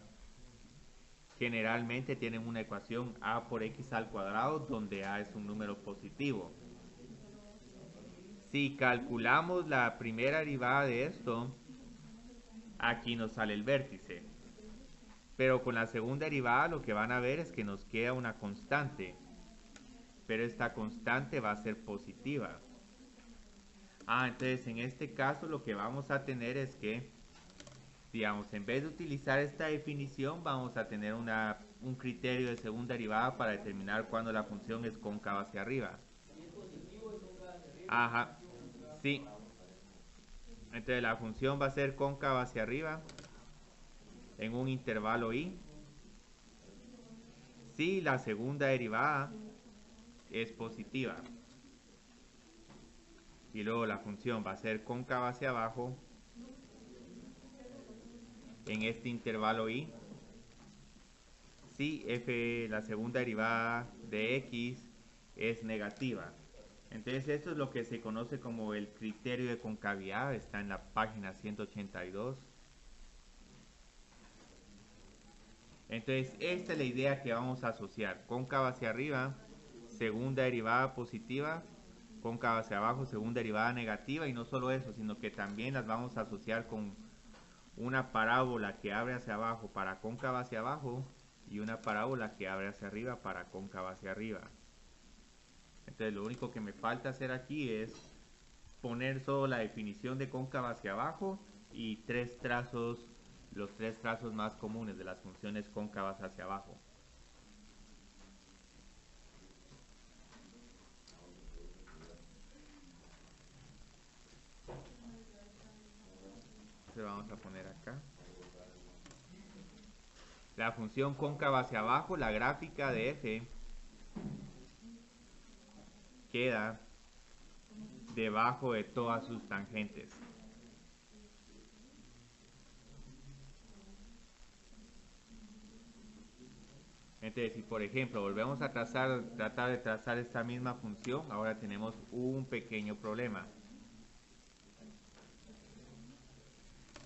generalmente tienen una ecuación a por x al cuadrado, donde a es un número positivo. Si calculamos la primera derivada de esto, aquí nos sale el vértice. Pero con la segunda derivada lo que van a ver es que nos queda una constante. Pero esta constante va a ser positiva. Entonces en este caso lo que vamos a tener es que, digamos, en vez de utilizar esta definición, vamos a tener un criterio de segunda derivada para determinar cuándo la función es cóncava hacia arriba. Si es positivo, es cóncava hacia arriba. Ajá, sí. Entonces la función va a ser cóncava hacia arriba en un intervalo i. Si la segunda derivada es positiva. Y luego la función va a ser cóncava hacia abajo en este intervalo i. Si la segunda derivada de x es negativa. Entonces esto es lo que se conoce como el criterio de concavidad, está en la página 182. Entonces esta es la idea que vamos a asociar: cóncava hacia arriba, segunda derivada positiva; cóncava hacia abajo, segunda derivada negativa. Y no solo eso, sino que también las vamos a asociar con una parábola que abre hacia abajo para cóncava hacia abajo y una parábola que abre hacia arriba para cóncava hacia arriba. Entonces lo único que me falta hacer aquí es poner solo la definición de cóncava hacia abajo y los tres trazos más comunes de las funciones cóncavas hacia abajo. Entonces vamos a poner acá la función cóncava hacia abajo. La gráfica de f queda debajo de todas sus tangentes. Entonces, si por ejemplo volvemos a tratar de trazar esta misma función, ahora tenemos un pequeño problema.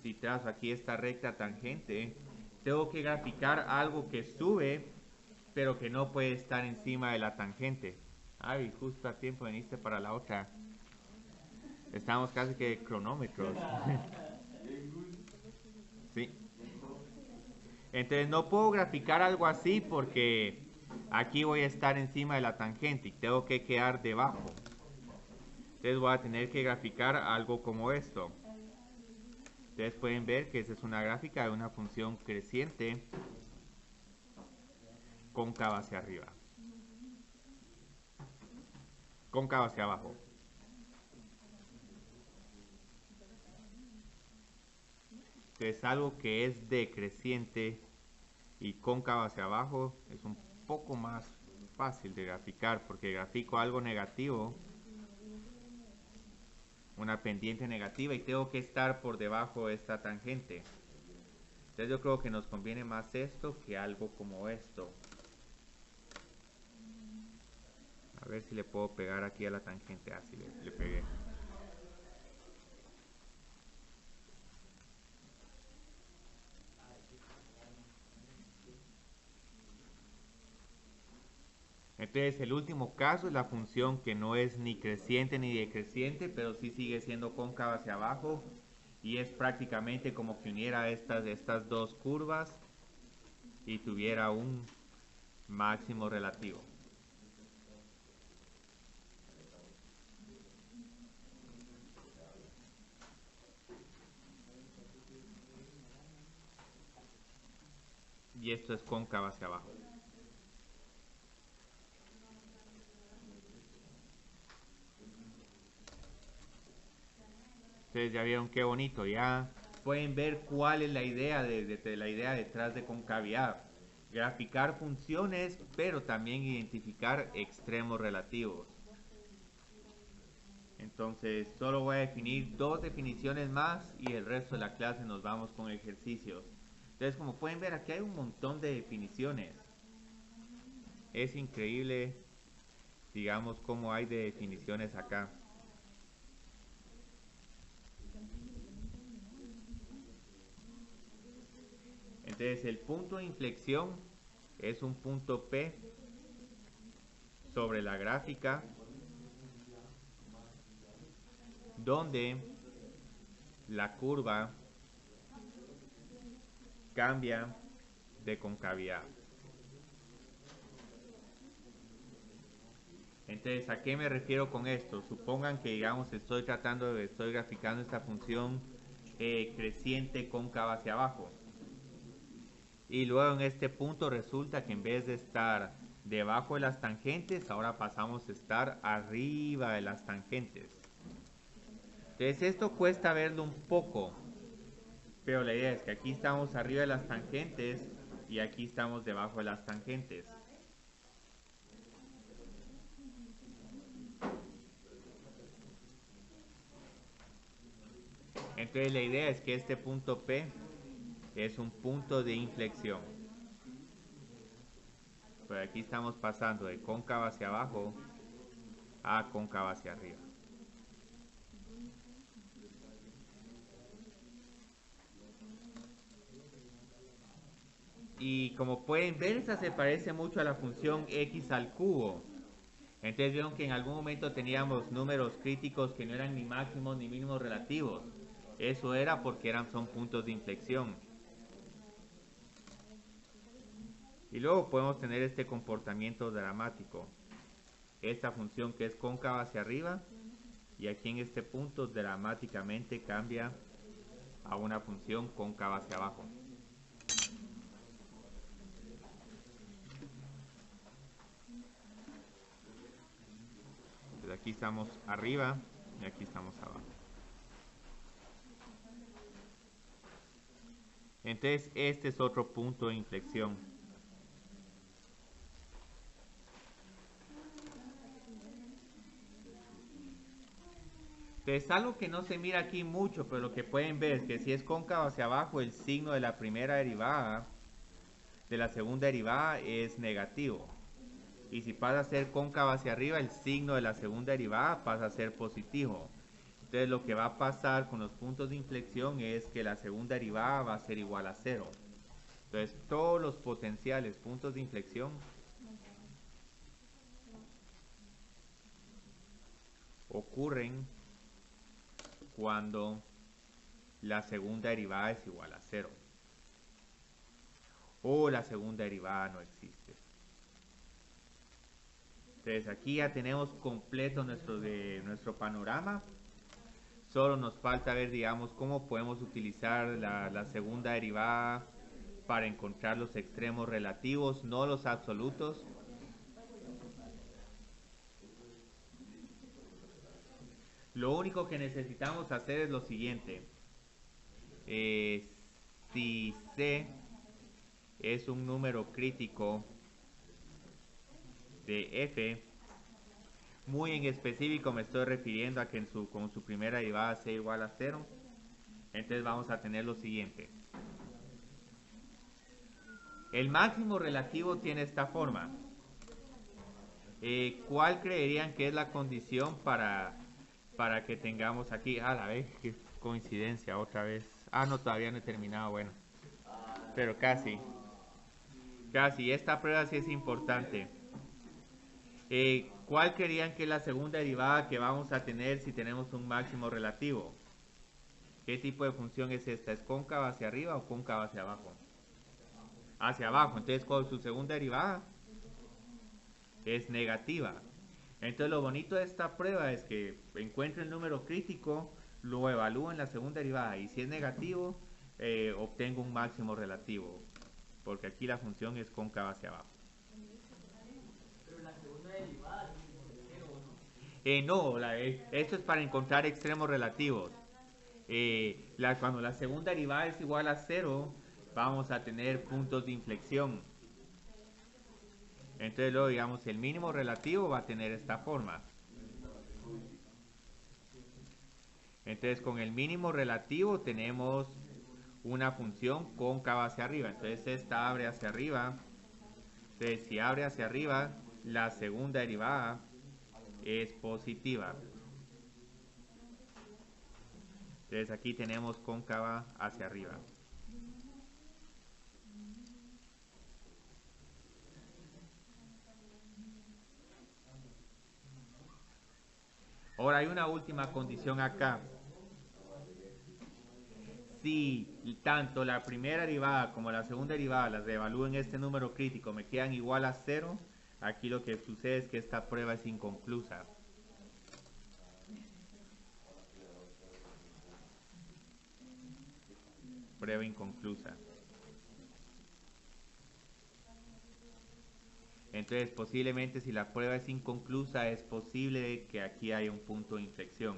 Si trazo aquí esta recta tangente, tengo que graficar algo que sube, pero que no puede estar encima de la tangente. Ay, justo a tiempo viniste para la otra. Estamos casi que de cronómetros. Sí. Entonces no puedo graficar algo así porque aquí voy a estar encima de la tangente y tengo que quedar debajo. Entonces voy a tener que graficar algo como esto. Ustedes pueden ver que esa es una gráfica de una función creciente cóncava hacia arriba, cóncava hacia abajo. Entonces algo que es decreciente y cóncava hacia abajo es un poco más fácil de graficar, porque grafico algo negativo, una pendiente negativa, y tengo que estar por debajo de esta tangente. Entonces yo creo que nos conviene más esto que algo como esto. A ver si le puedo pegar aquí a la tangente. Así le pegué. Entonces el último caso es la función que no es ni creciente ni decreciente, pero sí sigue siendo cóncava hacia abajo y es prácticamente como que uniera estas dos curvas y tuviera un máximo relativo. Y esto es cóncava hacia abajo. Ustedes ya vieron qué bonito, ya pueden ver cuál es la idea de la idea detrás de concavidad. Graficar funciones, pero también identificar extremos relativos. Entonces, solo voy a definir 2 definiciones más y el resto de la clase nos vamos con ejercicios. Entonces, como pueden ver, aquí hay un montón de definiciones. Es increíble, digamos, cómo hay de definiciones acá. Entonces, el punto de inflexión es un punto P sobre la gráfica donde la curva cambia de concavidad. Entonces, ¿a qué me refiero con esto? Supongan que, digamos, estoy graficando esta función creciente cóncava hacia abajo. Y luego en este punto resulta que en vez de estar debajo de las tangentes, ahora pasamos a estar arriba de las tangentes. Entonces esto cuesta verlo un poco, pero la idea es que aquí estamos arriba de las tangentes y aquí estamos debajo de las tangentes. Entonces la idea es que este punto P es un punto de inflexión. Pues aquí estamos pasando de cóncava hacia abajo a cóncava hacia arriba. Y como pueden ver, esta se parece mucho a la función x al cubo. Entonces vieron que en algún momento teníamos números críticos que no eran ni máximos ni mínimos relativos. Eso era porque son puntos de inflexión. Y luego podemos tener este comportamiento dramático. Esta función que es cóncava hacia arriba y aquí en este punto dramáticamente cambia a una función cóncava hacia abajo. Entonces aquí estamos arriba y aquí estamos abajo. Entonces este es otro punto de inflexión. Entonces algo que no se mira aquí mucho, pero lo que pueden ver es que si es cóncavo hacia abajo, el signo de la primera derivada, de la segunda derivada es negativo. Y si pasa a ser cóncavo hacia arriba, el signo de la segunda derivada pasa a ser positivo. Entonces lo que va a pasar con los puntos de inflexión es que la segunda derivada va a ser igual a 0. Entonces todos los potenciales puntos de inflexión ocurren cuando la segunda derivada es igual a 0 o la segunda derivada no existe. Entonces aquí ya tenemos completo nuestro panorama. Solo nos falta ver, digamos, cómo podemos utilizar la segunda derivada para encontrar los extremos relativos, no los absolutos. Lo único que necesitamos hacer es lo siguiente. Si C es un número crítico de F, muy en específico me estoy refiriendo a que con su primera derivada sea igual a 0, entonces vamos a tener lo siguiente. El máximo relativo tiene esta forma. ¿Cuál creerían que es la condición para que tengamos aquí? A la vez, qué coincidencia otra vez. No, todavía no he terminado, bueno. Pero casi. Esta prueba sí es importante. ¿Cuál creerían que es la segunda derivada que vamos a tener si tenemos un máximo relativo? ¿Qué tipo de función es esta? ¿Es cóncava hacia arriba o cóncava hacia abajo? Hacia abajo. Entonces, con su segunda derivada es negativa. Entonces, lo bonito de esta prueba es que encuentro el número crítico, lo evalúo en la segunda derivada y si es negativo, obtengo un máximo relativo. Porque aquí la función es cóncava hacia abajo. Pero la segunda derivada es igual a 0 o no. No, esto es para encontrar extremos relativos. Cuando la segunda derivada es igual a 0, vamos a tener puntos de inflexión. Entonces luego, digamos, el mínimo relativo va a tener esta forma. Entonces con el mínimo relativo tenemos una función cóncava hacia arriba. Entonces esta abre hacia arriba. Entonces si abre hacia arriba, la segunda derivada es positiva. Entonces aquí tenemos cóncava hacia arriba. Ahora hay una última condición acá. Si tanto la primera derivada como la segunda derivada las evalúo en este número crítico me quedan igual a 0, aquí lo que sucede es que esta prueba es inconclusa. Prueba inconclusa. Entonces posiblemente si la prueba es inconclusa es posible que aquí haya un punto de inflexión.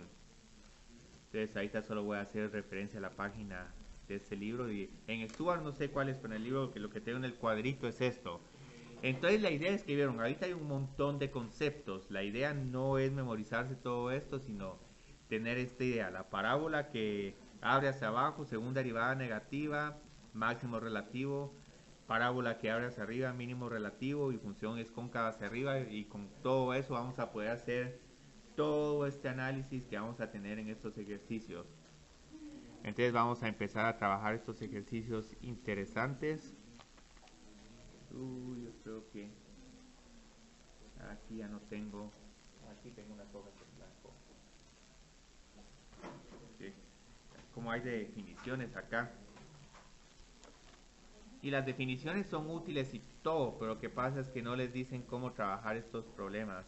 Entonces ahorita solo voy a hacer referencia a la página de este libro y en Stuart no sé cuál es, pero en el libro que lo que tengo en el cuadrito es esto. Entonces la idea es que vieron, ahorita hay un montón de conceptos. La idea no es memorizarse todo esto, sino tener esta idea. La parábola que abre hacia abajo, segunda derivada negativa, máximo relativo, parábola que abre hacia arriba, mínimo relativo y función es cóncava hacia arriba, y con todo eso vamos a poder hacer todo este análisis que vamos a tener en estos ejercicios. Entonces vamos a empezar a trabajar estos ejercicios interesantes. Yo creo que aquí ya no tengo. Aquí tengo unas hojas en blanco. Sí. Como hay de definiciones acá. Y las definiciones son útiles y todo, pero lo que pasa es que no les dicen cómo trabajar estos problemas.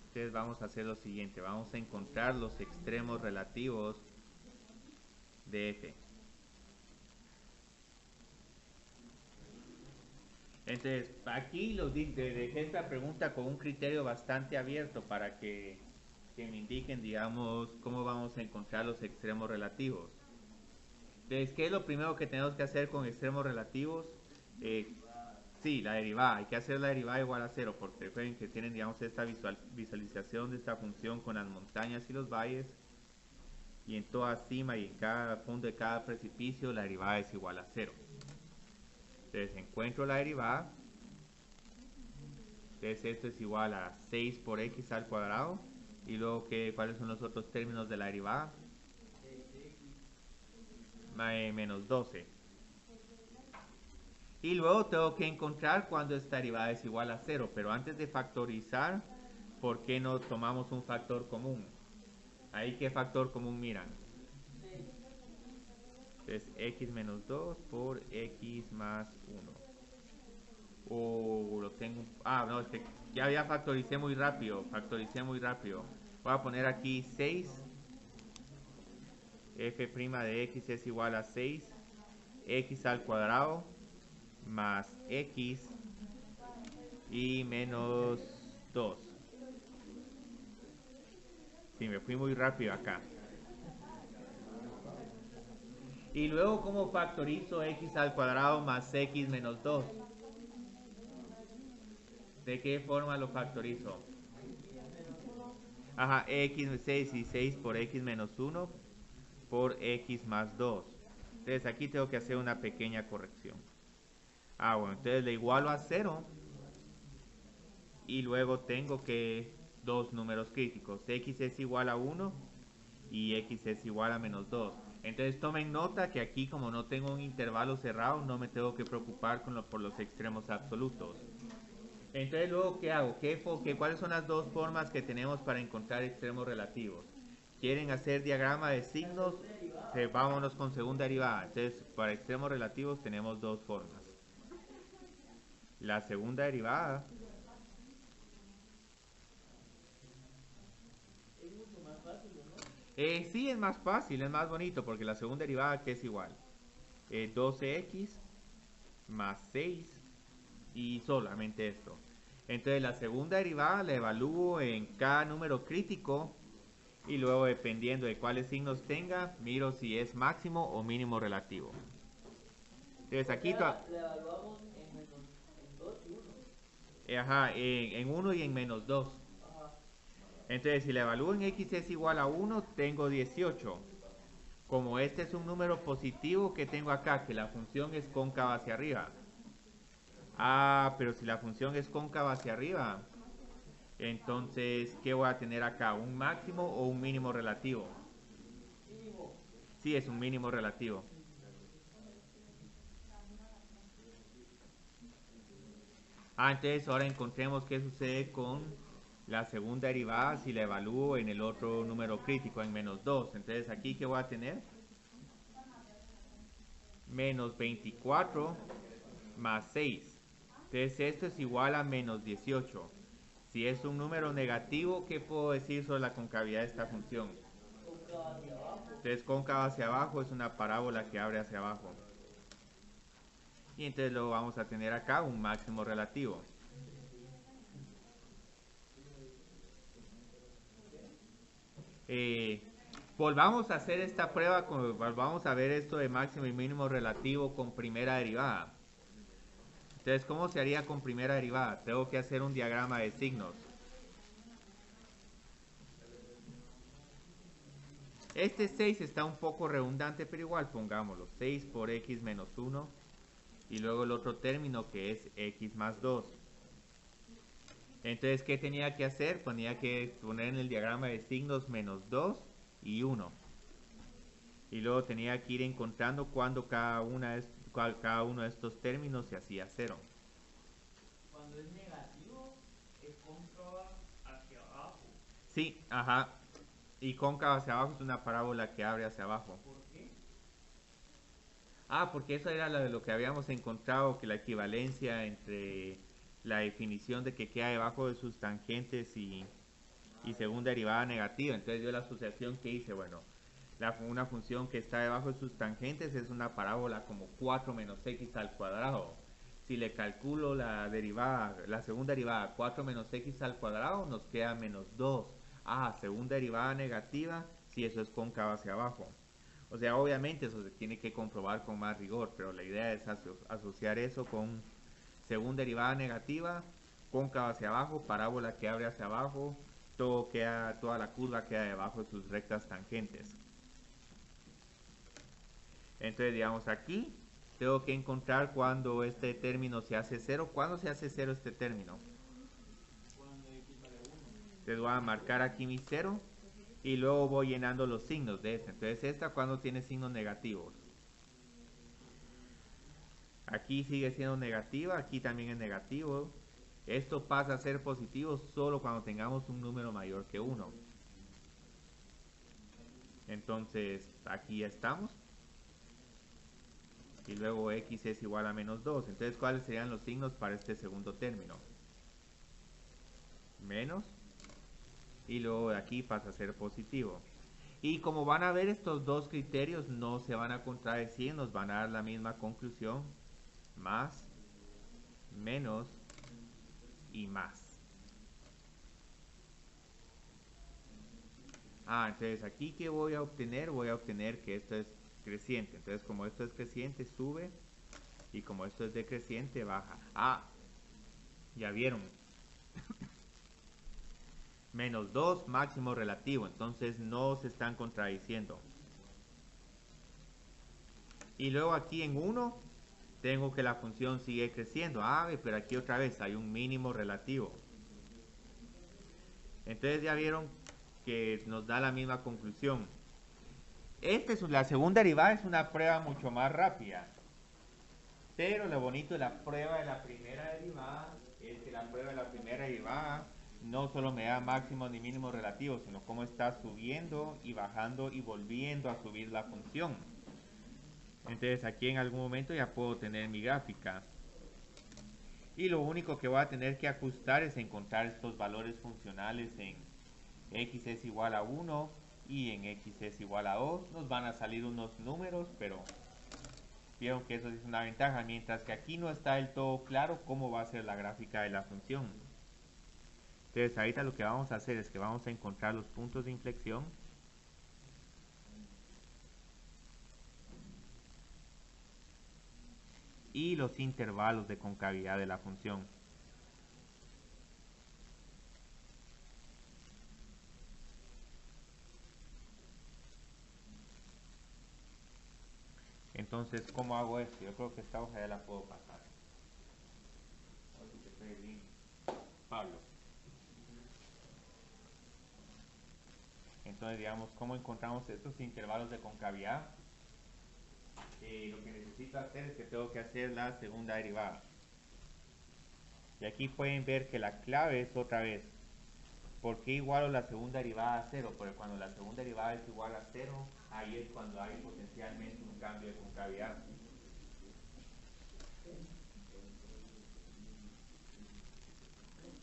Entonces vamos a hacer lo siguiente, vamos a encontrar los extremos relativos de f. Entonces aquí dejé esta pregunta con un criterio bastante abierto para que me indiquen, digamos, cómo vamos a encontrar los extremos relativos. Entonces, ¿qué es lo primero que tenemos que hacer con extremos relativos? Sí, la derivada. Hay que hacer la derivada igual a 0, porque recuerden que tienen, digamos, esta visualización de esta función con las montañas y los valles. Y en toda cima y en cada fondo de cada precipicio, la derivada es igual a 0. Entonces, encuentro la derivada. Entonces, esto es igual a 6 por x al cuadrado. Y luego, ¿cuáles son los otros términos de la derivada? Menos 12. Y luego tengo que encontrar cuando esta derivada es igual a 0. Pero antes de factorizar, ¿por qué no tomamos un factor común? Ahí, ¿qué factor común miran? Entonces, x menos 2 por x más 1. Lo tengo... no, es que ya factoricé muy rápido. Voy a poner aquí 6. F' de x es igual a 6. X al cuadrado más x y menos 2. Sí, me fui muy rápido acá. Y luego, ¿cómo factorizo x al cuadrado más x menos 2? ¿De qué forma lo factorizo? Ajá, x 6 y 6 por x menos 1 por x más 2. Entonces aquí tengo que hacer una pequeña corrección. Bueno, entonces le igualo a 0 y luego tengo que dos números críticos. X es igual a 1 y X es igual a menos 2. Entonces tomen nota que aquí, como no tengo un intervalo cerrado, no me tengo que preocupar por los extremos absolutos. Entonces luego, ¿qué hago? ¿Cuáles son las dos formas que tenemos para encontrar extremos relativos? ¿Quieren hacer diagrama de signos? Vámonos con segunda derivada. Entonces, para extremos relativos tenemos dos formas. La segunda derivada Es mucho más fácil, ¿o no? sí, es más fácil, es más bonito, porque la segunda derivada que es igual 12x más 6 y solamente esto. Entonces la segunda derivada la evalúo en cada número crítico y luego, dependiendo de cuáles signos tenga, miro si es máximo o mínimo relativo. Entonces aquí La evaluamos en 2 y 1. ajá, en 1 y en menos 2. Ajá. Entonces si la evalúo en x es igual a 1, tengo 18. Como este es un número positivo, que tengo acá? Que la función es cóncava hacia arriba. Ah, pero si la función es cóncava hacia arriba, entonces, ¿qué voy a tener acá? ¿Un máximo o un mínimo relativo? Mínimo. Sí, es un mínimo relativo. Entonces ahora encontremos qué sucede con la segunda derivada si la evalúo en el otro número crítico, en menos 2. Entonces aquí, ¿qué voy a tener? Menos 24 más 6. Entonces esto es igual a menos 18. Si es un número negativo, ¿qué puedo decir sobre la concavidad de esta función? Cóncava hacia abajo. Entonces cóncava hacia abajo es una parábola que abre hacia abajo. Y entonces lo vamos a tener acá, un máximo relativo. Volvamos a hacer esta prueba, volvamos a ver esto de máximo y mínimo relativo con primera derivada. Entonces, ¿cómo se haría con primera derivada? Tengo que hacer un diagrama de signos. Este 6 está un poco redundante, pero igual pongámoslo. 6 por x menos 1. Y luego el otro término que es x más 2. Entonces, ¿qué tenía que hacer? Tenía que poner en el diagrama de signos menos 2 y 1. Y luego tenía que ir encontrando cuando cada uno de estos términos se hacía 0. Cuando es negativo, es cóncava hacia abajo. Sí, ajá. Y cóncava hacia abajo es una parábola que abre hacia abajo. ¿Por qué? Porque eso era lo que habíamos encontrado, que la equivalencia entre la definición de que queda debajo de sus tangentes y segunda derivada negativa. Entonces yo la asociación que hice, bueno, una función que está debajo de sus tangentes es una parábola como 4 menos x al cuadrado. Si le calculo la segunda derivada 4 menos x al cuadrado, nos queda menos 2. Segunda derivada negativa, si eso es cóncava hacia abajo. O sea, obviamente eso se tiene que comprobar con más rigor, pero la idea es asociar eso con segunda derivada negativa, cóncava hacia abajo, parábola que abre hacia abajo, toda la curva queda debajo de sus rectas tangentes. Entonces, digamos, aquí tengo que encontrar cuando este término se hace 0. ¿Cuándo se hace 0 este término? Cuando x vale 1. Entonces voy a marcar aquí mi 0 y luego voy llenando los signos de este. Entonces esta cuando tiene signos negativos. Aquí sigue siendo negativa, aquí también es negativo. Esto pasa a ser positivo solo cuando tengamos un número mayor que 1. Entonces aquí ya estamos. Y luego x es igual a menos 2. Entonces, ¿cuáles serían los signos para este segundo término? Menos. Y luego de aquí pasa a ser positivo. Y como van a ver, estos dos criterios no se van a contradecir, nos van a dar la misma conclusión. Más, menos y más. Entonces aquí, ¿qué voy a obtener? Voy a obtener que esto es creciente. Entonces, como esto es creciente, sube. Y como esto es decreciente, baja. Ya vieron. Menos 2, máximo relativo. Entonces no se están contradiciendo. Y luego aquí en 1, tengo que la función sigue creciendo. Pero aquí otra vez hay un mínimo relativo. Entonces ya vieron que nos da la misma conclusión. La segunda derivada es una prueba mucho más rápida. Pero lo bonito de la prueba de la primera derivada es que la prueba de la primera derivada no solo me da máximos ni mínimos relativos, sino cómo está subiendo y bajando y volviendo a subir la función. Entonces aquí en algún momento ya puedo tener mi gráfica. Y lo único que voy a tener que ajustar es encontrar estos valores funcionales en x es igual a 1 y en x es igual a 2. Nos van a salir unos números, pero vieron que eso es una ventaja, mientras que aquí no está del todo claro cómo va a ser la gráfica de la función. Entonces ahorita lo que vamos a hacer es que vamos a encontrar los puntos de inflexión y los intervalos de concavidad de la función. Entonces, ¿cómo hago esto? Yo creo que esta hoja ya la puedo pasar. Pablo. Entonces, digamos, ¿cómo encontramos estos intervalos de concavidad? Lo que necesito hacer es que tengo que hacer la segunda derivada. Y aquí pueden ver que la clave es otra vez, ¿por qué igualo la segunda derivada a 0? Porque cuando la segunda derivada es igual a 0, ahí es cuando hay potencialmente un cambio de concavidad.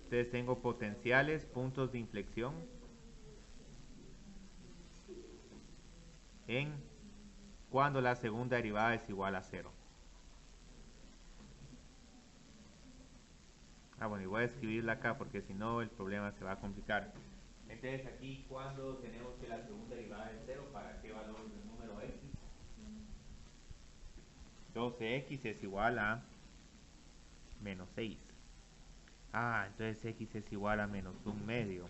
Entonces tengo potenciales, puntos de inflexión en cuando la segunda derivada es igual a 0. Bueno, y voy a escribirla acá porque si no el problema se va a complicar. Entonces aquí cuando tenemos que la segunda derivada es 0, ¿para qué valor del número x? 12x es igual a menos 6. Entonces x es igual a menos 1/2.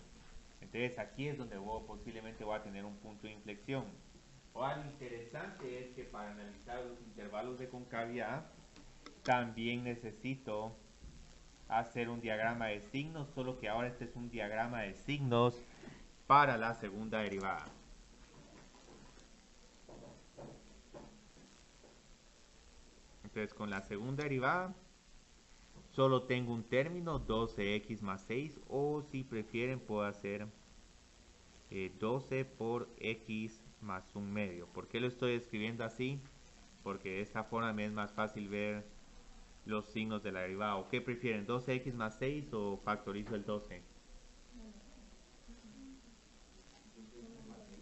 Entonces aquí es donde posiblemente voy a tener un punto de inflexión. Ahora lo interesante es que para analizar los intervalos de concavidad también necesito hacer un diagrama de signos, solo que ahora este es un diagrama de signos para la segunda derivada. Entonces con la segunda derivada solo tengo un término, 12x más 6, o si prefieren puedo hacer 12 por x más 1/2. ¿Por qué lo estoy escribiendo así? Porque de esta forma me es más fácil ver los signos de la derivada. ¿O qué prefieren? ¿12x más 6 o factorizo el 12?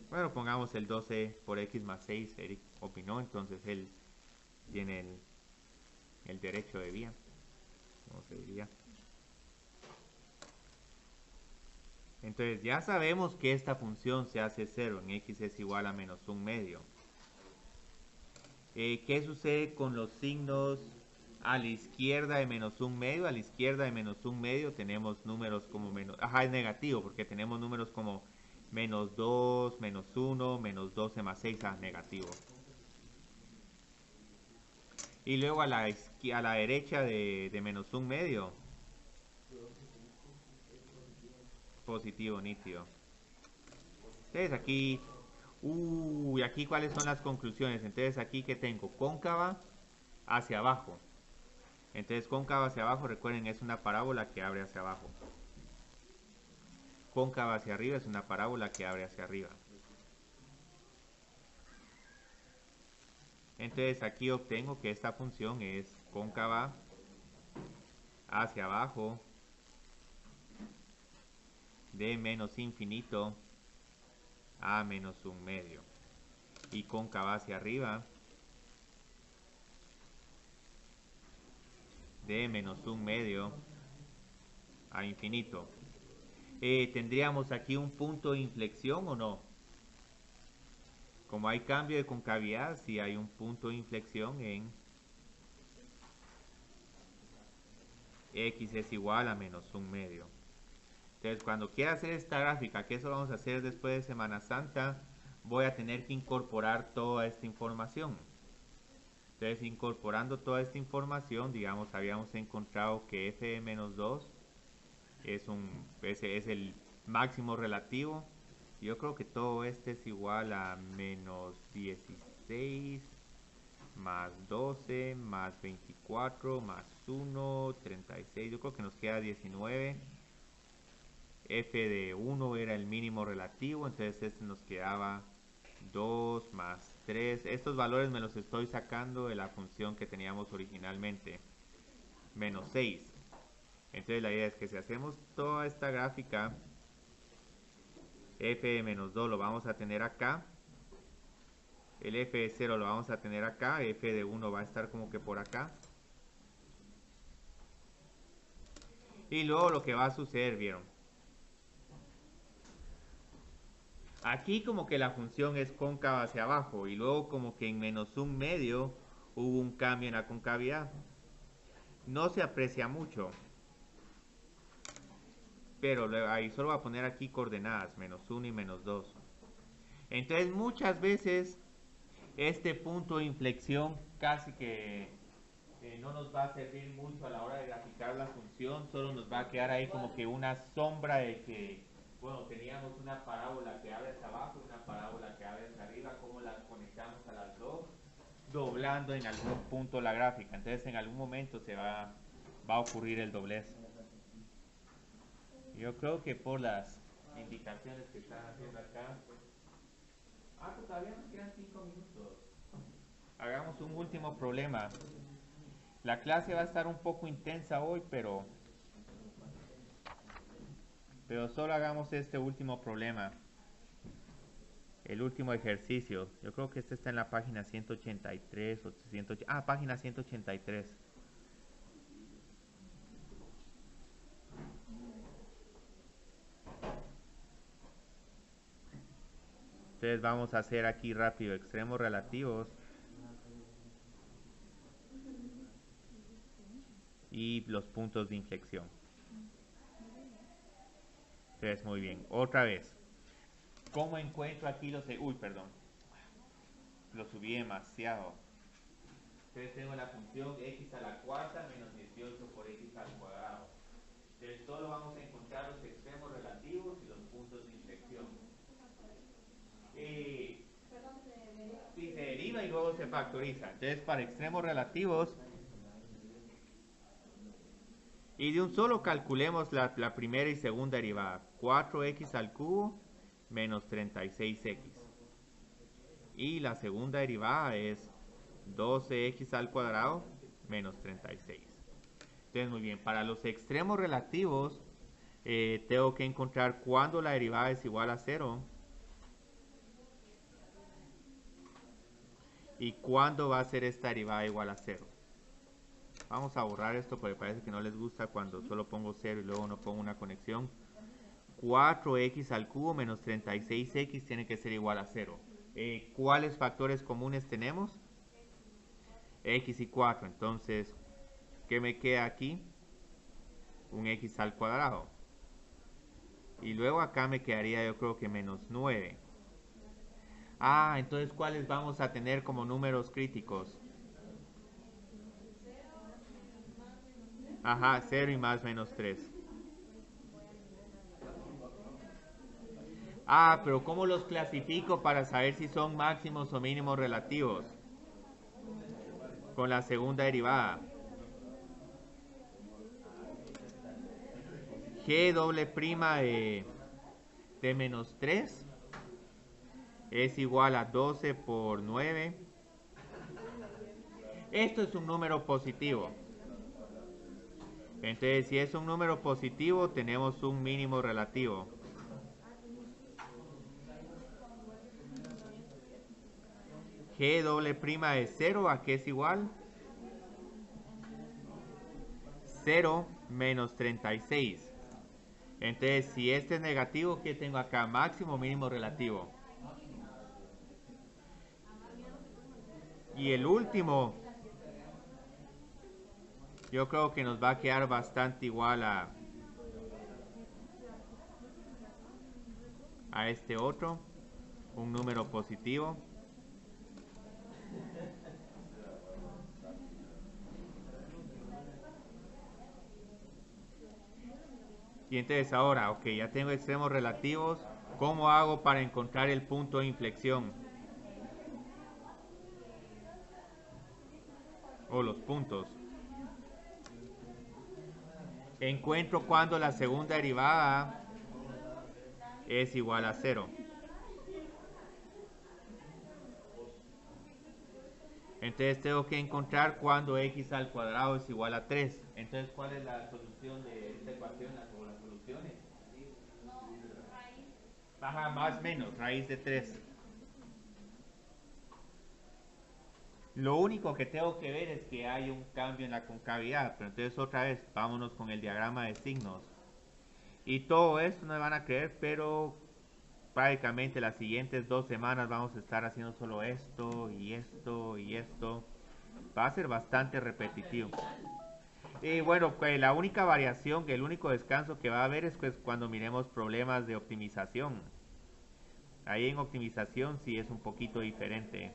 Bueno, pongamos el 12 por x más 6. Eric opinó, entonces él tiene el derecho de vía. ¿Cómo se diría? Entonces ya sabemos que esta función se hace 0 en x es igual a menos 1/2. ¿Qué sucede con los signos a la izquierda de menos 1/2? A la izquierda de menos 1/2 tenemos números como menos... es negativo porque tenemos números como menos 2, menos 1, menos 12 más 6, negativo. Y luego a la derecha de menos 1/2, positivo, nítido. Entonces aquí... aquí cuáles son las conclusiones. Entonces aquí que tengo cóncava hacia abajo. Entonces cóncava hacia abajo, recuerden, es una parábola que abre hacia abajo. Cóncava hacia arriba es una parábola que abre hacia arriba. Entonces aquí obtengo que esta función es cóncava hacia abajo de menos infinito a menos 1/2. Y cóncava hacia arriba de menos 1/2 a infinito. ¿Tendríamos aquí un punto de inflexión o no? Como hay cambio de concavidad, sí hay un punto de inflexión en x es igual a menos 1/2. Entonces, cuando quiera hacer esta gráfica, que eso lo vamos a hacer después de Semana Santa, voy a tener que incorporar toda esta información. Entonces, incorporando toda esta información, digamos, habíamos encontrado que f de menos 2 es el máximo relativo. Yo creo que todo este es igual a menos 16 más 12 más 24 más 1, 36. Yo creo que nos queda 19. F de 1 era el mínimo relativo, entonces este nos quedaba 2 más 3. Estos valores me los estoy sacando de la función que teníamos originalmente, menos 6. Entonces la idea es que si hacemos toda esta gráfica, f de menos 2 lo vamos a tener acá, el f de 0 lo vamos a tener acá, f de 1 va a estar como que por acá. Y luego lo que va a suceder, ¿vieron? Aquí como que la función es cóncava hacia abajo y luego como que en menos un medio hubo un cambio en la concavidad. No se aprecia mucho, pero ahí solo voy a poner aquí coordenadas, menos 1 y menos 2. Entonces muchas veces este punto de inflexión casi que no nos va a servir mucho a la hora de graficar la función, solo nos va a quedar ahí como que una sombra de que, bueno, teníamos una parábola que abre hacia abajo y una parábola que abre hacia arriba, cómo las conectamos a las dos, doblando en algún punto la gráfica. Entonces en algún momento se va a ocurrir el doblez. Yo creo que por las indicaciones que están haciendo acá. Pues todavía nos quedan 5 minutos. Hagamos un último problema. La clase va a estar un poco intensa hoy, pero solo hagamos este último problema. El último ejercicio. Yo creo que este está en la página 183 o 180. Página 183. Entonces vamos a hacer aquí rápido extremos relativos y los puntos de inflexión. Entonces muy bien, otra vez. ¿Cómo encuentro aquí los... Uy, perdón. Lo subí demasiado. Entonces tengo la función x a la cuarta menos 18 por x al cuadrado. Entonces solo vamos a encontrar los extremos relativos y los puntos de inflexión. Sí, se deriva y luego se factoriza. Entonces para extremos relativos, y de un solo calculemos la primera y segunda derivada. 4x al cubo menos 36x. Y la segunda derivada es 12x al cuadrado menos 36. Entonces, muy bien, para los extremos relativos, tengo que encontrar cuándo la derivada es igual a 0 y cuándo va a ser esta derivada igual a 0. Vamos a borrar esto porque parece que no les gusta cuando solo pongo 0 y luego no pongo una conexión. 4x al cubo menos 36x tiene que ser igual a 0. ¿Cuáles factores comunes tenemos? X y 4. Entonces, ¿qué me queda aquí? Un x al cuadrado. Y luego acá me quedaría yo creo que menos 9. Entonces, ¿cuáles vamos a tener como números críticos? 0 y más menos 3. Pero ¿cómo los clasifico para saber si son máximos o mínimos relativos? Con la segunda derivada. G doble prima de menos 3 es igual a 12 por 9. Esto es un número positivo. Entonces, si es un número positivo, tenemos un mínimo relativo. G doble prima de 0, ¿a qué es igual? 0 menos 36. Entonces, si este es negativo, ¿qué tengo acá? Máximo o mínimo relativo. Y el último, yo creo que nos va a quedar bastante igual a este otro, un número positivo. Y entonces ahora, ok, ya tengo extremos relativos. ¿Cómo hago para encontrar el punto de inflexión? O los puntos. Encuentro cuando la segunda derivada es igual a 0. Entonces tengo que encontrar cuando x al cuadrado es igual a 3. Entonces, ¿cuál es la solución de esta ecuación o las soluciones? Ajá, más o menos, raíz de 3. Lo único que tengo que ver es que hay un cambio en la concavidad. Pero entonces otra vez, vámonos con el diagrama de signos. Y todo esto no me van a creer, pero prácticamente las siguientes 2 semanas vamos a estar haciendo solo esto y esto y esto. Va a ser bastante repetitivo. Y bueno, pues la única variación, el único descanso que va a haber es pues cuando miremos problemas de optimización. Ahí en optimización sí es un poquito diferente.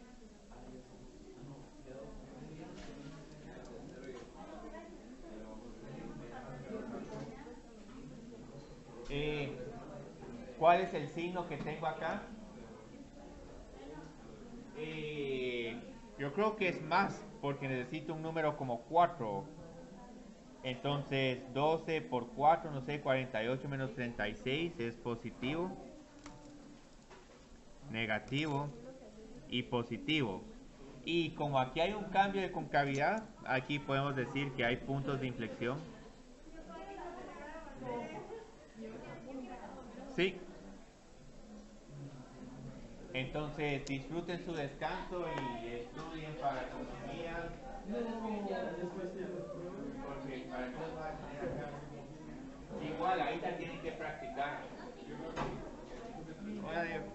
¿Cuál es el signo que tengo acá? Yo creo que es más, porque necesito un número como 4. Entonces 12 por 4, no sé, 48 menos 36 es positivo, negativo y positivo. Y como aquí hay un cambio de concavidad, aquí podemos decir que hay puntos de inflexión. Sí. Entonces disfruten su descanso y estudien para economía. Porque para qué los va a tener acá. Igual, ahí ya tienen que practicar. Hola, Diego.